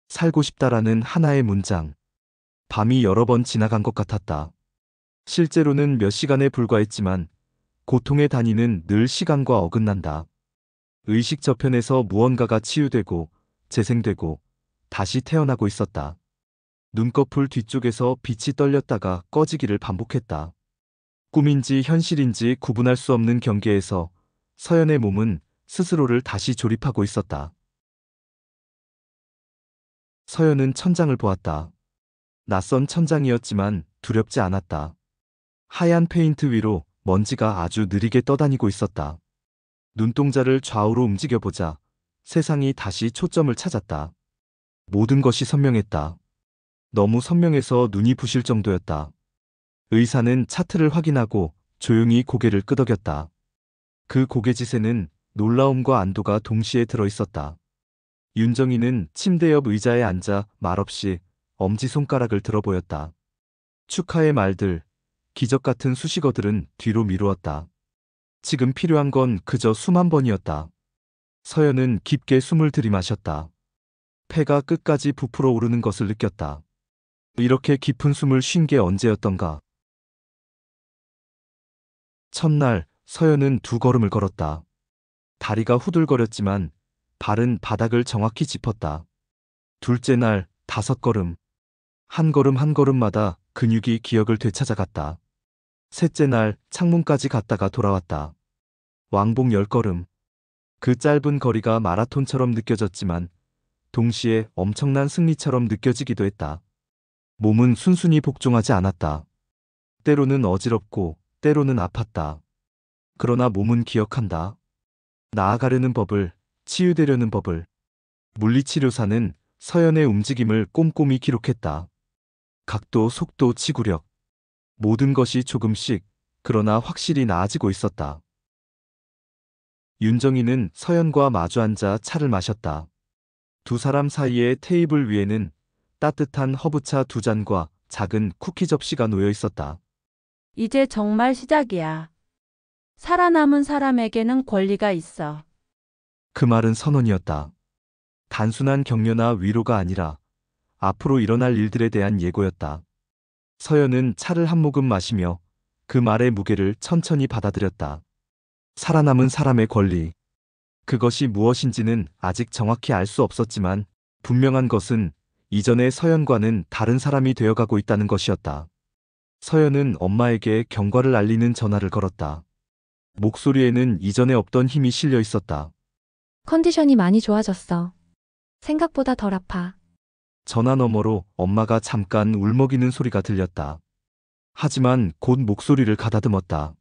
살고 싶다라는 하나의 문장. 밤이 여러 번 지나간 것 같았다. 실제로는 몇 시간에 불과했지만 고통의 단위는 늘 시간과 어긋난다. 의식 저편에서 무언가가 치유되고 재생되고 다시 태어나고 있었다. 눈꺼풀 뒤쪽에서 빛이 떨렸다가 꺼지기를 반복했다. 꿈인지 현실인지 구분할 수 없는 경계에서 서연의 몸은 스스로를 다시 조립하고 있었다. 서연은 천장을 보았다. 낯선 천장이었지만 두렵지 않았다. 하얀 페인트 위로 먼지가 아주 느리게 떠다니고 있었다. 눈동자를 좌우로 움직여보자 세상이 다시 초점을 찾았다. 모든 것이 선명했다. 너무 선명해서 눈이 부실 정도였다. 의사는 차트를 확인하고 조용히 고개를 끄덕였다. 그 고개짓에는 놀라움과 안도가 동시에 들어있었다. 윤정이는 침대 옆 의자에 앉아 말없이 엄지손가락을 들어보였다. 축하의 말들, 기적 같은 수식어들은 뒤로 미루었다. 지금 필요한 건 그저 숨 한 번이었다. 서연은 깊게 숨을 들이마셨다. 폐가 끝까지 부풀어 오르는 것을 느꼈다. 이렇게 깊은 숨을 쉰 게 언제였던가. 첫날 서연은 2걸음을 걸었다. 다리가 후들거렸지만 발은 바닥을 정확히 짚었다. 둘째 날 5걸음. 한 걸음 한 걸음마다 근육이 기억을 되찾아갔다. 셋째 날 창문까지 갔다가 돌아왔다. 왕복 10걸음. 그 짧은 거리가 마라톤처럼 느껴졌지만 동시에 엄청난 승리처럼 느껴지기도 했다. 몸은 순순히 복종하지 않았다. 때로는 어지럽고 때로는 아팠다. 그러나 몸은 기억한다. 나아가려는 법을, 치유되려는 법을. 물리치료사는 서연의 움직임을 꼼꼼히 기록했다. 각도, 속도, 치구력. 모든 것이 조금씩, 그러나 확실히 나아지고 있었다. 윤정이는 서연과 마주 앉아 차를 마셨다. 두 사람 사이의 테이블 위에는 따뜻한 허브차 2잔과 작은 쿠키 접시가 놓여 있었다. 이제 정말 시작이야. 살아남은 사람에게는 권리가 있어. 그 말은 선언이었다. 단순한 격려나 위로가 아니라 앞으로 일어날 일들에 대한 예고였다. 서연은 차를 한 모금 마시며 그 말의 무게를 천천히 받아들였다. 살아남은 사람의 권리. 그것이 무엇인지는 아직 정확히 알 수 없었지만 분명한 것은 이전의 서연과는 다른 사람이 되어가고 있다는 것이었다. 서연은 엄마에게 경과를 알리는 전화를 걸었다. 목소리에는 이전에 없던 힘이 실려 있었다. 컨디션이 많이 좋아졌어. 생각보다 덜 아파. 전화 너머로 엄마가 잠깐 울먹이는 소리가 들렸다. 하지만 곧 목소리를 가다듬었다.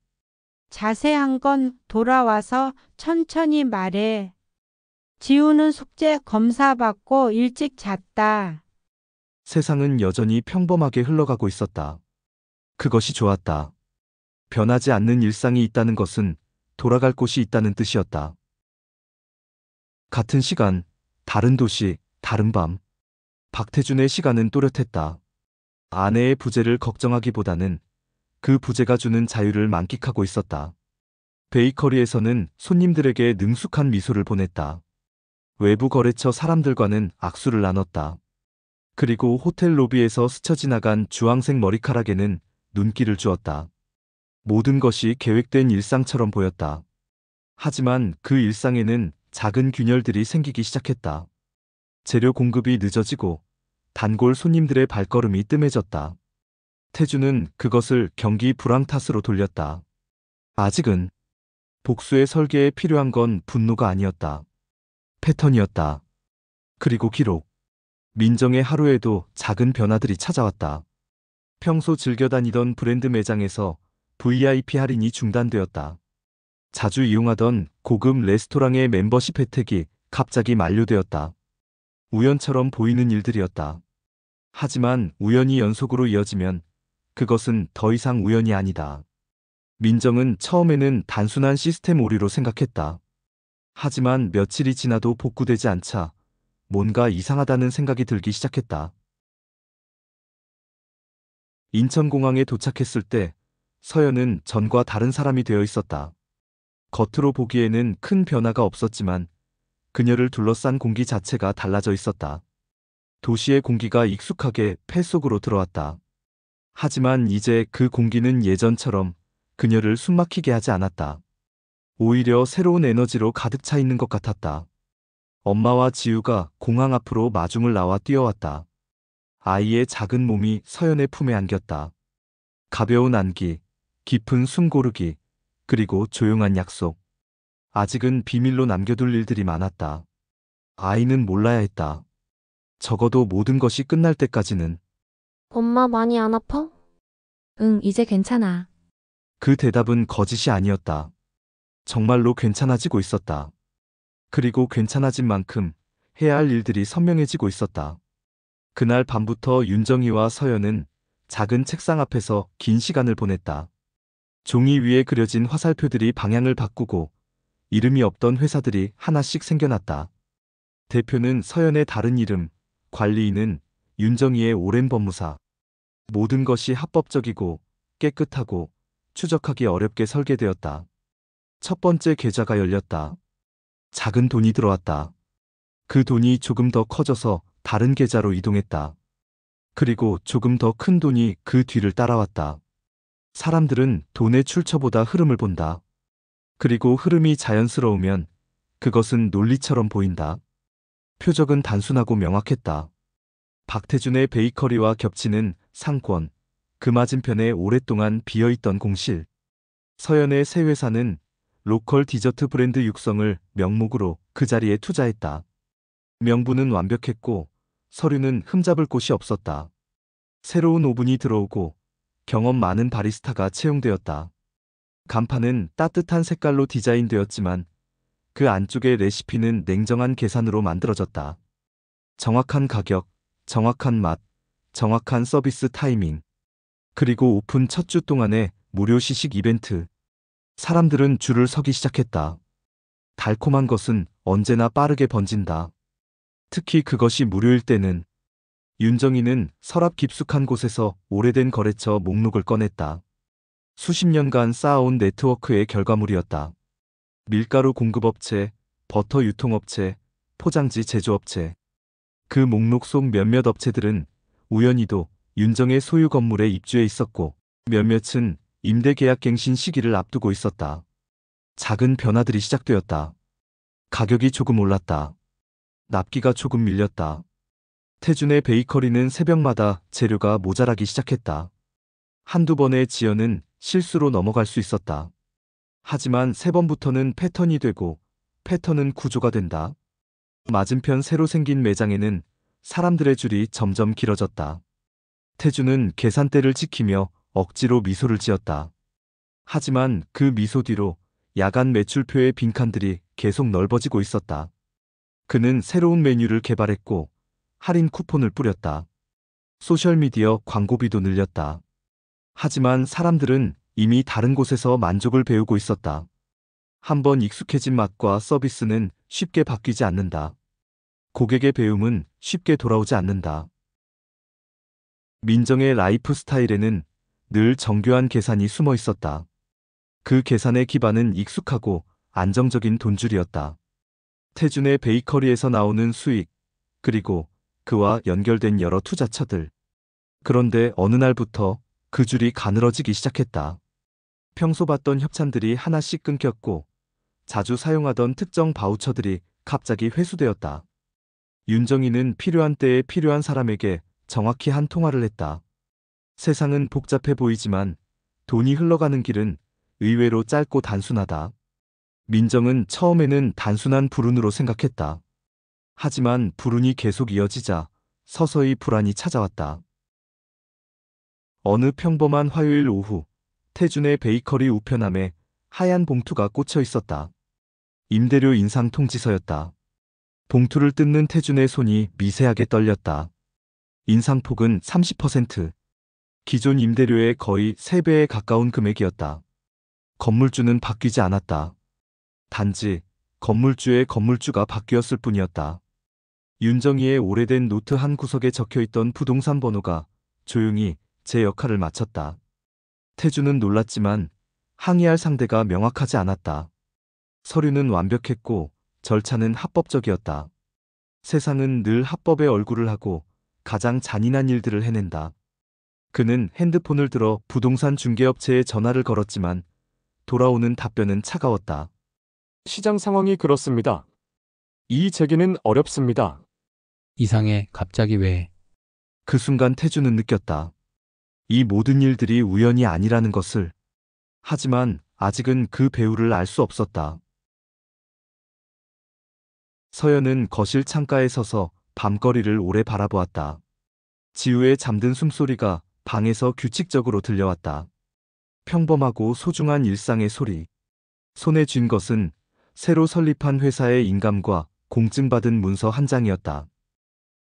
자세한 건 돌아와서 천천히 말해. 지우는 숙제 검사 받고 일찍 잤다. 세상은 여전히 평범하게 흘러가고 있었다. 그것이 좋았다. 변하지 않는 일상이 있다는 것은 돌아갈 곳이 있다는 뜻이었다. 같은 시간, 다른 도시, 다른 밤. 박태준의 시간은 또렷했다. 아내의 부재를 걱정하기보다는 그 부재가 주는 자유를 만끽하고 있었다. 베이커리에서는 손님들에게 능숙한 미소를 보냈다. 외부 거래처 사람들과는 악수를 나눴다. 그리고 호텔 로비에서 스쳐 지나간 주황색 머리카락에는 눈길을 주었다. 모든 것이 계획된 일상처럼 보였다. 하지만 그 일상에는 작은 균열들이 생기기 시작했다. 재료 공급이 늦어지고 단골 손님들의 발걸음이 뜸해졌다. 태주는 그것을 경기 불황 탓으로 돌렸다. 아직은 복수의 설계에 필요한 건 분노가 아니었다. 패턴이었다. 그리고 기록. 민정의 하루에도 작은 변화들이 찾아왔다. 평소 즐겨 다니던 브랜드 매장에서 VIP 할인이 중단되었다. 자주 이용하던 고급 레스토랑의 멤버십 혜택이 갑자기 만료되었다. 우연처럼 보이는 일들이었다. 하지만 우연이 연속으로 이어지면 그것은 더 이상 우연이 아니다. 민정은 처음에는 단순한 시스템 오류로 생각했다. 하지만 며칠이 지나도 복구되지 않자 뭔가 이상하다는 생각이 들기 시작했다. 인천공항에 도착했을 때 서연은 전과 다른 사람이 되어 있었다. 겉으로 보기에는 큰 변화가 없었지만 그녀를 둘러싼 공기 자체가 달라져 있었다. 도시의 공기가 익숙하게 폐 속으로 들어왔다. 하지만 이제 그 공기는 예전처럼 그녀를 숨막히게 하지 않았다. 오히려 새로운 에너지로 가득 차 있는 것 같았다. 엄마와 지우가 공항 앞으로 마중을 나와 뛰어왔다. 아이의 작은 몸이 서연의 품에 안겼다. 가벼운 안기, 깊은 숨 고르기, 그리고 조용한 약속. 아직은 비밀로 남겨둘 일들이 많았다. 아이는 몰라야 했다. 적어도 모든 것이 끝날 때까지는. 엄마 많이 안 아파? 응, 이제 괜찮아. 그 대답은 거짓이 아니었다. 정말로 괜찮아지고 있었다. 그리고 괜찮아진 만큼 해야 할 일들이 선명해지고 있었다. 그날 밤부터 윤정이와 서연은 작은 책상 앞에서 긴 시간을 보냈다. 종이 위에 그려진 화살표들이 방향을 바꾸고 이름이 없던 회사들이 하나씩 생겨났다. 대표는 서연의 다른 이름, 관리인은 윤정이의 오랜 법무사. 모든 것이 합법적이고 깨끗하고 추적하기 어렵게 설계되었다. 첫 번째 계좌가 열렸다. 작은 돈이 들어왔다. 그 돈이 조금 더 커져서 다른 계좌로 이동했다. 그리고 조금 더 큰 돈이 그 뒤를 따라왔다. 사람들은 돈의 출처보다 흐름을 본다. 그리고 흐름이 자연스러우면 그것은 논리처럼 보인다. 표적은 단순하고 명확했다. 박태준의 베이커리와 겹치는 상권, 그 맞은편에 오랫동안 비어있던 공실. 서연의 새 회사는 로컬 디저트 브랜드 육성을 명목으로 그 자리에 투자했다. 명분은 완벽했고 서류는 흠잡을 곳이 없었다. 새로운 오븐이 들어오고 경험 많은 바리스타가 채용되었다. 간판은 따뜻한 색깔로 디자인되었지만 그 안쪽의 레시피는 냉정한 계산으로 만들어졌다. 정확한 가격, 정확한 맛, 정확한 서비스 타이밍. 그리고 오픈 첫 주 동안의 무료 시식 이벤트. 사람들은 줄을 서기 시작했다. 달콤한 것은 언제나 빠르게 번진다. 특히 그것이 무료일 때는. 윤정이는 서랍 깊숙한 곳에서 오래된 거래처 목록을 꺼냈다. 수십 년간 쌓아온 네트워크의 결과물이었다. 밀가루 공급업체, 버터 유통업체, 포장지 제조업체. 그 목록 속 몇몇 업체들은 우연히도 윤정의 소유 건물에 입주해 있었고 몇몇은 임대 계약 갱신 시기를 앞두고 있었다. 작은 변화들이 시작되었다. 가격이 조금 올랐다. 납기가 조금 밀렸다. 태준의 베이커리는 새벽마다 재료가 모자라기 시작했다. 한두 번의 지연은 실수로 넘어갈 수 있었다. 하지만 세 번부터는 패턴이 되고 패턴은 구조가 된다. 맞은편 새로 생긴 매장에는 사람들의 줄이 점점 길어졌다. 태준은 계산대를 지키며 억지로 미소를 지었다. 하지만 그 미소 뒤로 야간 매출표의 빈칸들이 계속 넓어지고 있었다. 그는 새로운 메뉴를 개발했고 할인 쿠폰을 뿌렸다. 소셜미디어 광고비도 늘렸다. 하지만 사람들은 이미 다른 곳에서 만족을 배우고 있었다. 한번 익숙해진 맛과 서비스는 쉽게 바뀌지 않는다. 고객의 배움은 쉽게 돌아오지 않는다. 민정의 라이프 스타일에는 늘 정교한 계산이 숨어 있었다. 그 계산의 기반은 익숙하고 안정적인 돈줄이었다. 태준의 베이커리에서 나오는 수익, 그리고 그와 연결된 여러 투자처들. 그런데 어느 날부터 그 줄이 가늘어지기 시작했다. 평소 받던 협찬들이 하나씩 끊겼고 자주 사용하던 특정 바우처들이 갑자기 회수되었다. 윤정이는 필요한 때에 필요한 사람에게 정확히 한 통화를 했다. 세상은 복잡해 보이지만 돈이 흘러가는 길은 의외로 짧고 단순하다. 민정은 처음에는 단순한 불운으로 생각했다. 하지만 불운이 계속 이어지자 서서히 불안이 찾아왔다. 어느 평범한 화요일 오후, 태준의 베이커리 우편함에 하얀 봉투가 꽂혀 있었다. 임대료 인상 통지서였다. 봉투를 뜯는 태준의 손이 미세하게 떨렸다. 인상폭은 30%. 기존 임대료의 거의 3배에 가까운 금액이었다. 건물주는 바뀌지 않았다. 단지 건물주의 건물주가 바뀌었을 뿐이었다. 윤정희의 오래된 노트 한 구석에 적혀있던 부동산 번호가 조용히 제 역할을 마쳤다. 태준은 놀랐지만 항의할 상대가 명확하지 않았다. 서류는 완벽했고 절차는 합법적이었다. 세상은 늘 합법의 얼굴을 하고 가장 잔인한 일들을 해낸다. 그는 핸드폰을 들어 부동산 중개업체에 전화를 걸었지만 돌아오는 답변은 차가웠다. 시장 상황이 그렇습니다. 이의 제기는 어렵습니다. 이상해. 갑자기 왜? 그 순간 태준은 느꼈다. 이 모든 일들이 우연이 아니라는 것을. 하지만 아직은 그 배우를 알 수 없었다. 서연은 거실 창가에 서서 밤거리를 오래 바라보았다. 지우의 잠든 숨소리가 방에서 규칙적으로 들려왔다. 평범하고 소중한 일상의 소리. 손에 쥔 것은 새로 설립한 회사의 인감과 공증받은 문서 한 장이었다.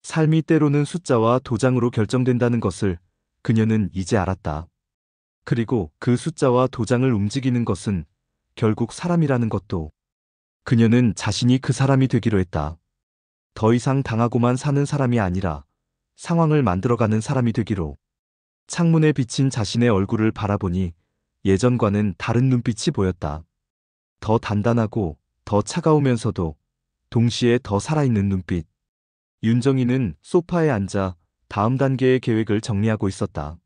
삶이 때로는 숫자와 도장으로 결정된다는 것을 그녀는 이제 알았다. 그리고 그 숫자와 도장을 움직이는 것은 결국 사람이라는 것도. 그녀는 자신이 그 사람이 되기로 했다. 더 이상 당하고만 사는 사람이 아니라 상황을 만들어가는 사람이 되기로. 창문에 비친 자신의 얼굴을 바라보니 예전과는 다른 눈빛이 보였다. 더 단단하고 더 차가우면서도 동시에 더 살아있는 눈빛. 윤정희는 소파에 앉아 다음 단계의 계획을 정리하고 있었다.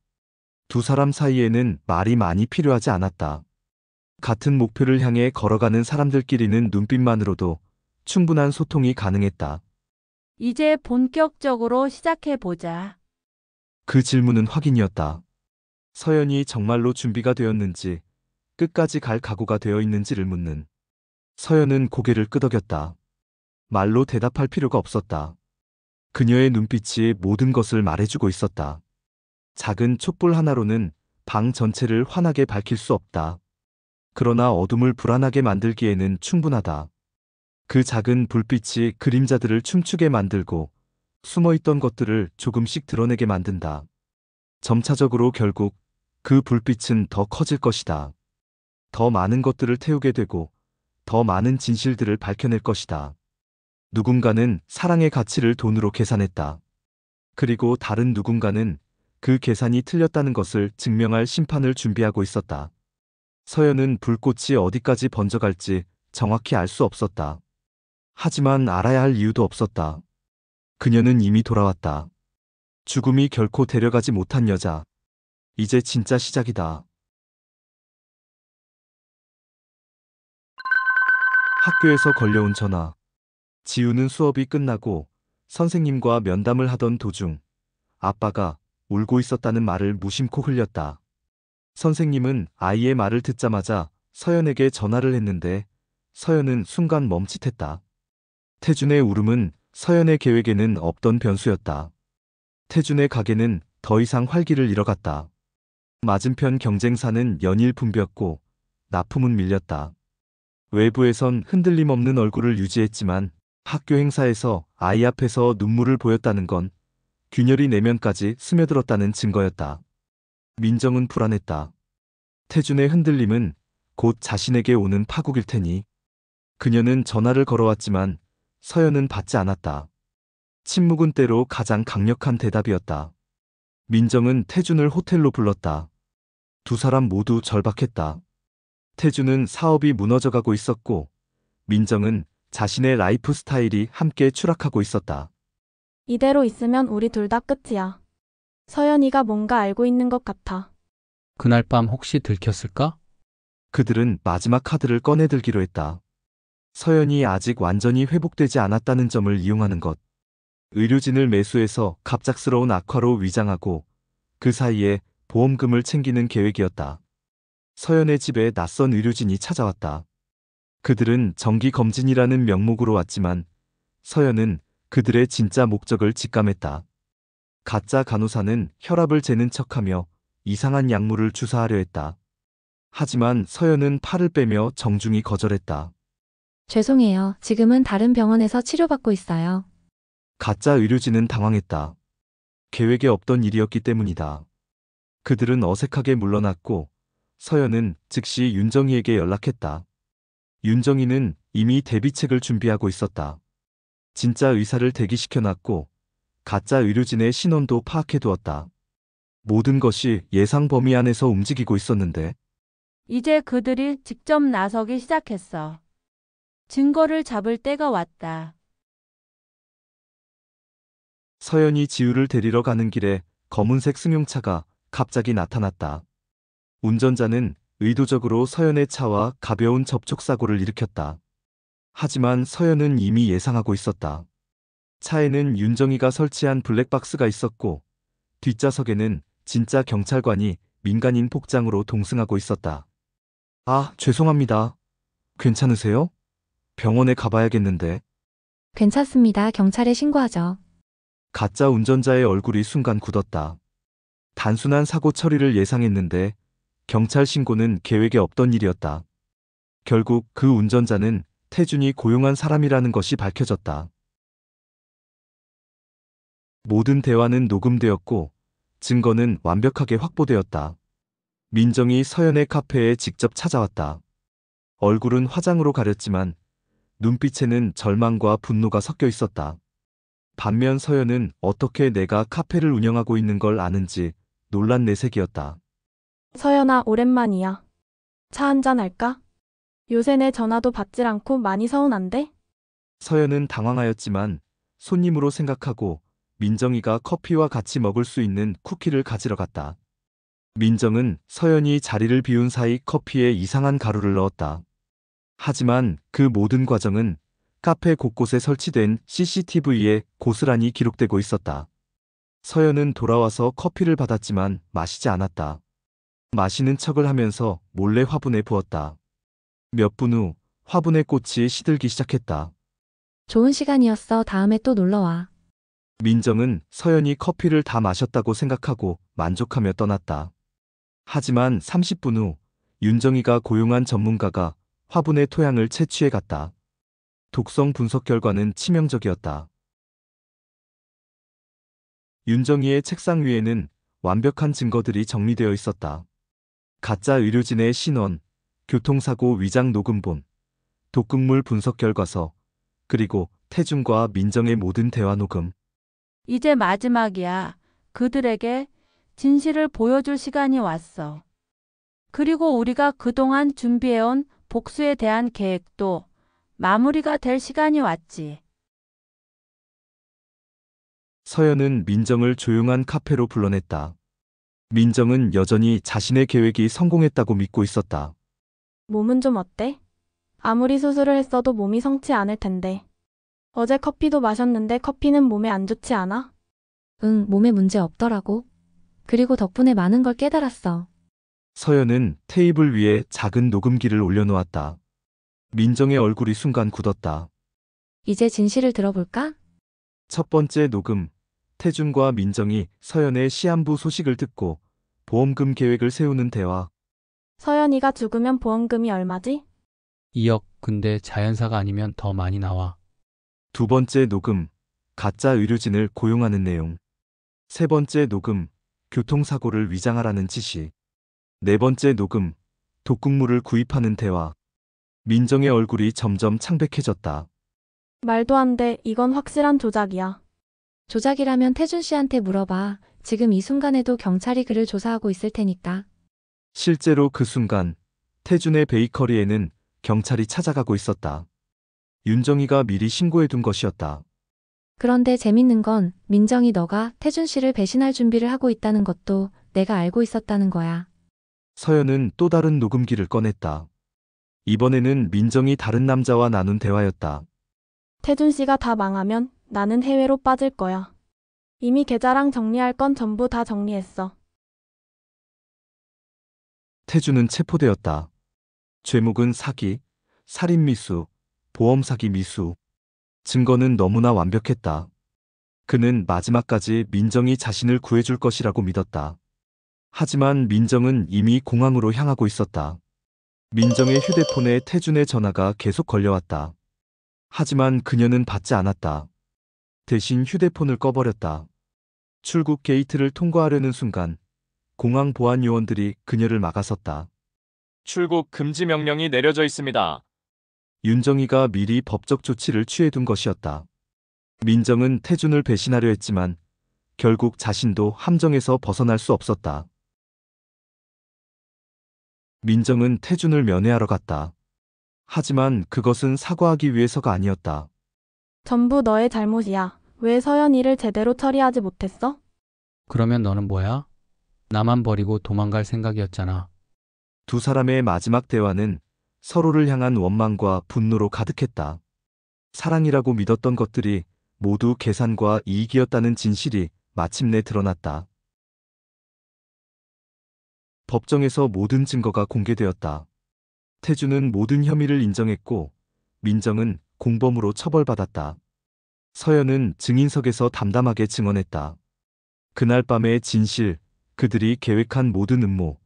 두 사람 사이에는 말이 많이 필요하지 않았다. 같은 목표를 향해 걸어가는 사람들끼리는 눈빛만으로도 충분한 소통이 가능했다. 이제 본격적으로 시작해보자. 그 질문은 확인이었다. 서연이 정말로 준비가 되었는지, 끝까지 갈 각오가 되어 있는지를 묻는. 서연은 고개를 끄덕였다. 말로 대답할 필요가 없었다. 그녀의 눈빛이 모든 것을 말해주고 있었다. 작은 촛불 하나로는 방 전체를 환하게 밝힐 수 없다. 그러나 어둠을 불안하게 만들기에는 충분하다. 그 작은 불빛이 그림자들을 춤추게 만들고 숨어있던 것들을 조금씩 드러내게 만든다. 점차적으로 결국 그 불빛은 더 커질 것이다. 더 많은 것들을 태우게 되고 더 많은 진실들을 밝혀낼 것이다. 누군가는 사랑의 가치를 돈으로 계산했다. 그리고 다른 누군가는 그 계산이 틀렸다는 것을 증명할 심판을 준비하고 있었다. 서연은 불꽃이 어디까지 번져갈지 정확히 알 수 없었다. 하지만 알아야 할 이유도 없었다. 그녀는 이미 돌아왔다. 죽음이 결코 데려가지 못한 여자. 이제 진짜 시작이다. 학교에서 걸려온 전화. 지우는 수업이 끝나고 선생님과 면담을 하던 도중 아빠가 울고 있었다는 말을 무심코 흘렸다. 선생님은 아이의 말을 듣자마자 서연에게 전화를 했는데 서연은 순간 멈칫했다. 태준의 울음은 서연의 계획에는 없던 변수였다. 태준의 가게는 더 이상 활기를 잃어갔다. 맞은편 경쟁사는 연일 붐볐고 납품은 밀렸다. 외부에선 흔들림 없는 얼굴을 유지했지만 학교 행사에서 아이 앞에서 눈물을 보였다는 건 균열이 내면까지 스며들었다는 증거였다. 민정은 불안했다. 태준의 흔들림은 곧 자신에게 오는 파국일 테니. 그녀는 전화를 걸어왔지만 서연은 받지 않았다. 침묵은 때로 가장 강력한 대답이었다. 민정은 태준을 호텔로 불렀다. 두 사람 모두 절박했다. 태준은 사업이 무너져가고 있었고 민정은 자신의 라이프 스타일이 함께 추락하고 있었다. 이대로 있으면 우리 둘 다 끝이야. 서연이가 뭔가 알고 있는 것 같아. 그날 밤 혹시 들켰을까? 그들은 마지막 카드를 꺼내들기로 했다. 서연이 아직 완전히 회복되지 않았다는 점을 이용하는 것. 의료진을 매수해서 갑작스러운 악화로 위장하고 그 사이에 보험금을 챙기는 계획이었다. 서연의 집에 낯선 의료진이 찾아왔다. 그들은 정기검진이라는 명목으로 왔지만 서연은 그들의 진짜 목적을 직감했다. 가짜 간호사는 혈압을 재는 척하며 이상한 약물을 주사하려 했다. 하지만 서연은 팔을 빼며 정중히 거절했다. 죄송해요. 지금은 다른 병원에서 치료받고 있어요. 가짜 의료진은 당황했다. 계획에 없던 일이었기 때문이다. 그들은 어색하게 물러났고 서연은 즉시 윤정희에게 연락했다. 윤정희는 이미 대비책을 준비하고 있었다. 진짜 의사를 대기시켜놨고 가짜 의료진의 신원도 파악해두었다. 모든 것이 예상 범위 안에서 움직이고 있었는데 이제 그들이 직접 나서기 시작했어. 증거를 잡을 때가 왔다. 서연이 지우를 데리러 가는 길에 검은색 승용차가 갑자기 나타났다. 운전자는 의도적으로 서연의 차와 가벼운 접촉사고를 일으켰다. 하지만 서연은 이미 예상하고 있었다. 차에는 윤정희가 설치한 블랙박스가 있었고 뒷좌석에는 진짜 경찰관이 민간인 복장으로 동승하고 있었다. 아, 죄송합니다. 괜찮으세요? 병원에 가봐야겠는데. 괜찮습니다. 경찰에 신고하죠. 가짜 운전자의 얼굴이 순간 굳었다. 단순한 사고 처리를 예상했는데 경찰 신고는 계획에 없던 일이었다. 결국 그 운전자는 태준이 고용한 사람이라는 것이 밝혀졌다. 모든 대화는 녹음되었고 증거는 완벽하게 확보되었다. 민정이 서연의 카페에 직접 찾아왔다. 얼굴은 화장으로 가렸지만 눈빛에는 절망과 분노가 섞여 있었다. 반면 서연은 어떻게 내가 카페를 운영하고 있는 걸 아는지 놀란 내색이었다. 서연아, 오랜만이야. 차 한잔 할까? 요새 내 전화도 받질 않고 많이 서운한데? 서연은 당황하였지만 손님으로 생각하고 민정이가 커피와 같이 먹을 수 있는 쿠키를 가지러 갔다. 민정은 서연이 자리를 비운 사이 커피에 이상한 가루를 넣었다. 하지만 그 모든 과정은 카페 곳곳에 설치된 CCTV에 고스란히 기록되고 있었다. 서연은 돌아와서 커피를 받았지만 마시지 않았다. 마시는 척을 하면서 몰래 화분에 부었다. 몇 분 후 화분의 꽃이 시들기 시작했다. 좋은 시간이었어. 다음에 또 놀러와. 민정은 서연이 커피를 다 마셨다고 생각하고 만족하며 떠났다. 하지만 30분 후 윤정희가 고용한 전문가가 화분의 토양을 채취해 갔다. 독성 분석 결과는 치명적이었다. 윤정희의 책상 위에는 완벽한 증거들이 정리되어 있었다. 가짜 의료진의 신원, 교통사고 위장 녹음본, 독극물 분석 결과서, 그리고 태준과 민정의 모든 대화 녹음. 이제 마지막이야. 그들에게 진실을 보여줄 시간이 왔어. 그리고 우리가 그동안 준비해온 복수에 대한 계획도 마무리가 될 시간이 왔지. 서연은 민정을 조용한 카페로 불러냈다. 민정은 여전히 자신의 계획이 성공했다고 믿고 있었다. 몸은 좀 어때? 아무리 수술을 했어도 몸이 성치 않을 텐데. 어제 커피도 마셨는데 커피는 몸에 안 좋지 않아? 응, 몸에 문제 없더라고. 그리고 덕분에 많은 걸 깨달았어. 서연은 테이블 위에 작은 녹음기를 올려놓았다. 민정의 얼굴이 순간 굳었다. 이제 진실을 들어볼까? 첫 번째 녹음. 태준과 민정이 서연의 시한부 소식을 듣고 보험금 계획을 세우는 대화. 서연이가 죽으면 보험금이 얼마지? 2억. 근데 자연사가 아니면 더 많이 나와. 두 번째 녹음. 가짜 의료진을 고용하는 내용. 세 번째 녹음. 교통사고를 위장하라는 지시. 네 번째 녹음. 독극물을 구입하는 대화. 민정의 얼굴이 점점 창백해졌다. 말도 안 돼. 이건 확실한 조작이야. 조작이라면 태준 씨한테 물어봐. 지금 이 순간에도 경찰이 그를 조사하고 있을 테니까. 실제로 그 순간 태준의 베이커리에는 경찰이 찾아가고 있었다. 윤정희가 미리 신고해둔 것이었다. 그런데 재밌는 건 민정이 너가 태준 씨를 배신할 준비를 하고 있다는 것도 내가 알고 있었다는 거야. 서연은 또 다른 녹음기를 꺼냈다. 이번에는 민정이 다른 남자와 나눈 대화였다. 태준 씨가 다 망하면 나는 해외로 빠질 거야. 이미 계좌랑 정리할 건 전부 다 정리했어. 태준은 체포되었다. 죄목은 사기, 살인미수, 보험사기 미수. 증거는 너무나 완벽했다. 그는 마지막까지 민정이 자신을 구해줄 것이라고 믿었다. 하지만 민정은 이미 공항으로 향하고 있었다. 민정의 휴대폰에 태준의 전화가 계속 걸려왔다. 하지만 그녀는 받지 않았다. 대신 휴대폰을 꺼버렸다. 출국 게이트를 통과하려는 순간 공항 보안 요원들이 그녀를 막아섰다. 출국 금지 명령이 내려져 있습니다. 윤정이가 미리 법적 조치를 취해둔 것이었다. 민정은 태준을 배신하려 했지만 결국 자신도 함정에서 벗어날 수 없었다. 민정은 태준을 면회하러 갔다. 하지만 그것은 사과하기 위해서가 아니었다. 전부 너의 잘못이야. 왜 서연이를 제대로 처리하지 못했어? 그러면 너는 뭐야? 나만 버리고 도망갈 생각이었잖아. 두 사람의 마지막 대화는 서로를 향한 원망과 분노로 가득했다. 사랑이라고 믿었던 것들이 모두 계산과 이익이었다는 진실이 마침내 드러났다. 법정에서 모든 증거가 공개되었다. 태준은 모든 혐의를 인정했고 민정은 공범으로 처벌받았다. 서연은 증인석에서 담담하게 증언했다. 그날 밤의 진실, 그들이 계획한 모든 음모,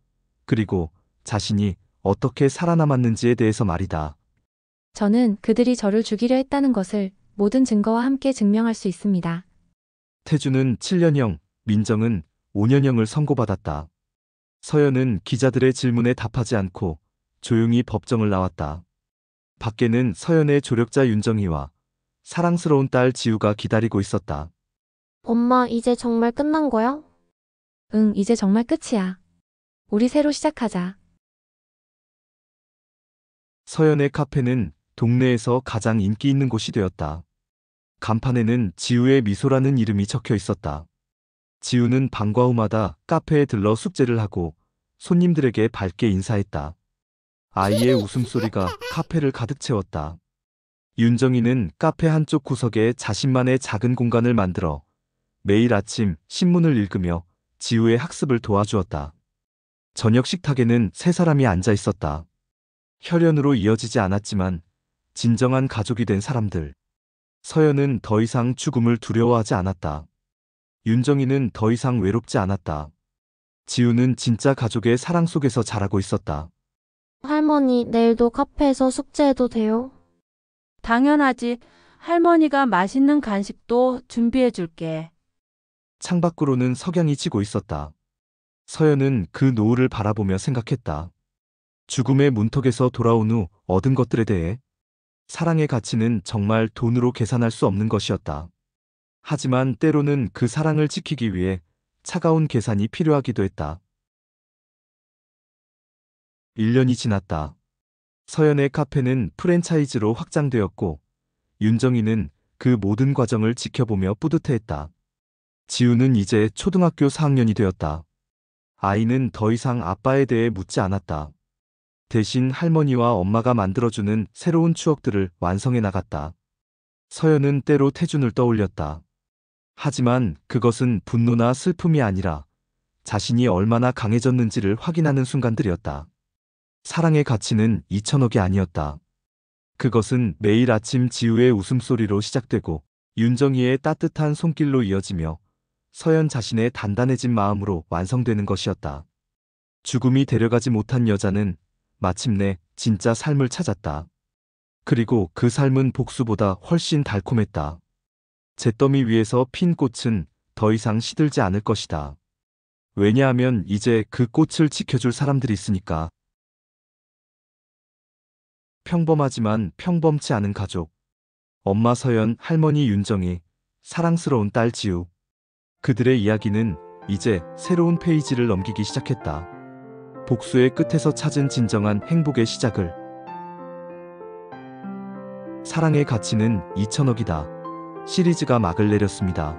그리고 자신이 어떻게 살아남았는지에 대해서 말이다. 저는 그들이 저를 죽이려 했다는 것을 모든 증거와 함께 증명할 수 있습니다. 태준은 7년형, 민정은 5년형을 선고받았다. 서연은 기자들의 질문에 답하지 않고 조용히 법정을 나왔다. 밖에는 서연의 조력자 윤정이와 사랑스러운 딸 지우가 기다리고 있었다. 엄마, 이제 정말 끝난 거야? 응, 이제 정말 끝이야. 우리 새로 시작하자. 서연의 카페는 동네에서 가장 인기 있는 곳이 되었다. 간판에는 지우의 미소라는 이름이 적혀 있었다. 지우는 방과 후마다 카페에 들러 숙제를 하고 손님들에게 밝게 인사했다. 아이의 웃음소리가 카페를 가득 채웠다. 윤정이는 카페 한쪽 구석에 자신만의 작은 공간을 만들어 매일 아침 신문을 읽으며 지우의 학습을 도와주었다. 저녁 식탁에는 세 사람이 앉아 있었다. 혈연으로 이어지지 않았지만 진정한 가족이 된 사람들. 서연은 더 이상 죽음을 두려워하지 않았다. 윤정이는 더 이상 외롭지 않았다. 지우는 진짜 가족의 사랑 속에서 자라고 있었다. 할머니, 내일도 카페에서 숙제해도 돼요? 당연하지. 할머니가 맛있는 간식도 준비해 줄게. 창밖으로는 석양이 지고 있었다. 서연은 그 노을을 바라보며 생각했다. 죽음의 문턱에서 돌아온 후 얻은 것들에 대해 사랑의 가치는 정말 돈으로 계산할 수 없는 것이었다. 하지만 때로는 그 사랑을 지키기 위해 차가운 계산이 필요하기도 했다. 1년이 지났다. 서연의 카페는 프랜차이즈로 확장되었고 윤정이는 그 모든 과정을 지켜보며 뿌듯해했다. 지우는 이제 초등학교 4학년이 되었다. 아이는 더 이상 아빠에 대해 묻지 않았다. 대신 할머니와 엄마가 만들어주는 새로운 추억들을 완성해 나갔다. 서연은 때로 태준을 떠올렸다. 하지만 그것은 분노나 슬픔이 아니라 자신이 얼마나 강해졌는지를 확인하는 순간들이었다. 사랑의 가치는 2천억이 아니었다. 그것은 매일 아침 지우의 웃음소리로 시작되고 윤정이의 따뜻한 손길로 이어지며 서연 자신의 단단해진 마음으로 완성되는 것이었다. 죽음이 데려가지 못한 여자는 마침내 진짜 삶을 찾았다. 그리고 그 삶은 복수보다 훨씬 달콤했다. 잿더미 위에서 핀 꽃은 더 이상 시들지 않을 것이다. 왜냐하면 이제 그 꽃을 지켜줄 사람들이 있으니까. 평범하지만 평범치 않은 가족. 엄마 서연, 할머니 윤정이, 사랑스러운 딸 지우. 그들의 이야기는 이제 새로운 페이지를 넘기기 시작했다. 복수의 끝에서 찾은 진정한 행복의 시작을. 사랑의 가치는 2천억이다. 시리즈가 막을 내렸습니다.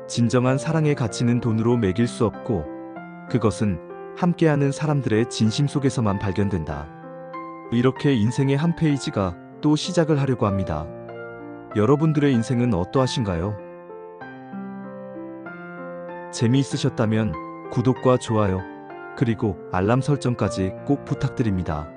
진정한 사랑의 가치는 돈으로 매길 수 없고 그것은 함께하는 사람들의 진심 속에서만 발견된다. 이렇게 인생의 한 페이지가 또 시작을 하려고 합니다. 여러분들의 인생은 어떠하신가요? 재미있으셨다면 구독과 좋아요, 그리고 알람 설정까지 꼭 부탁드립니다.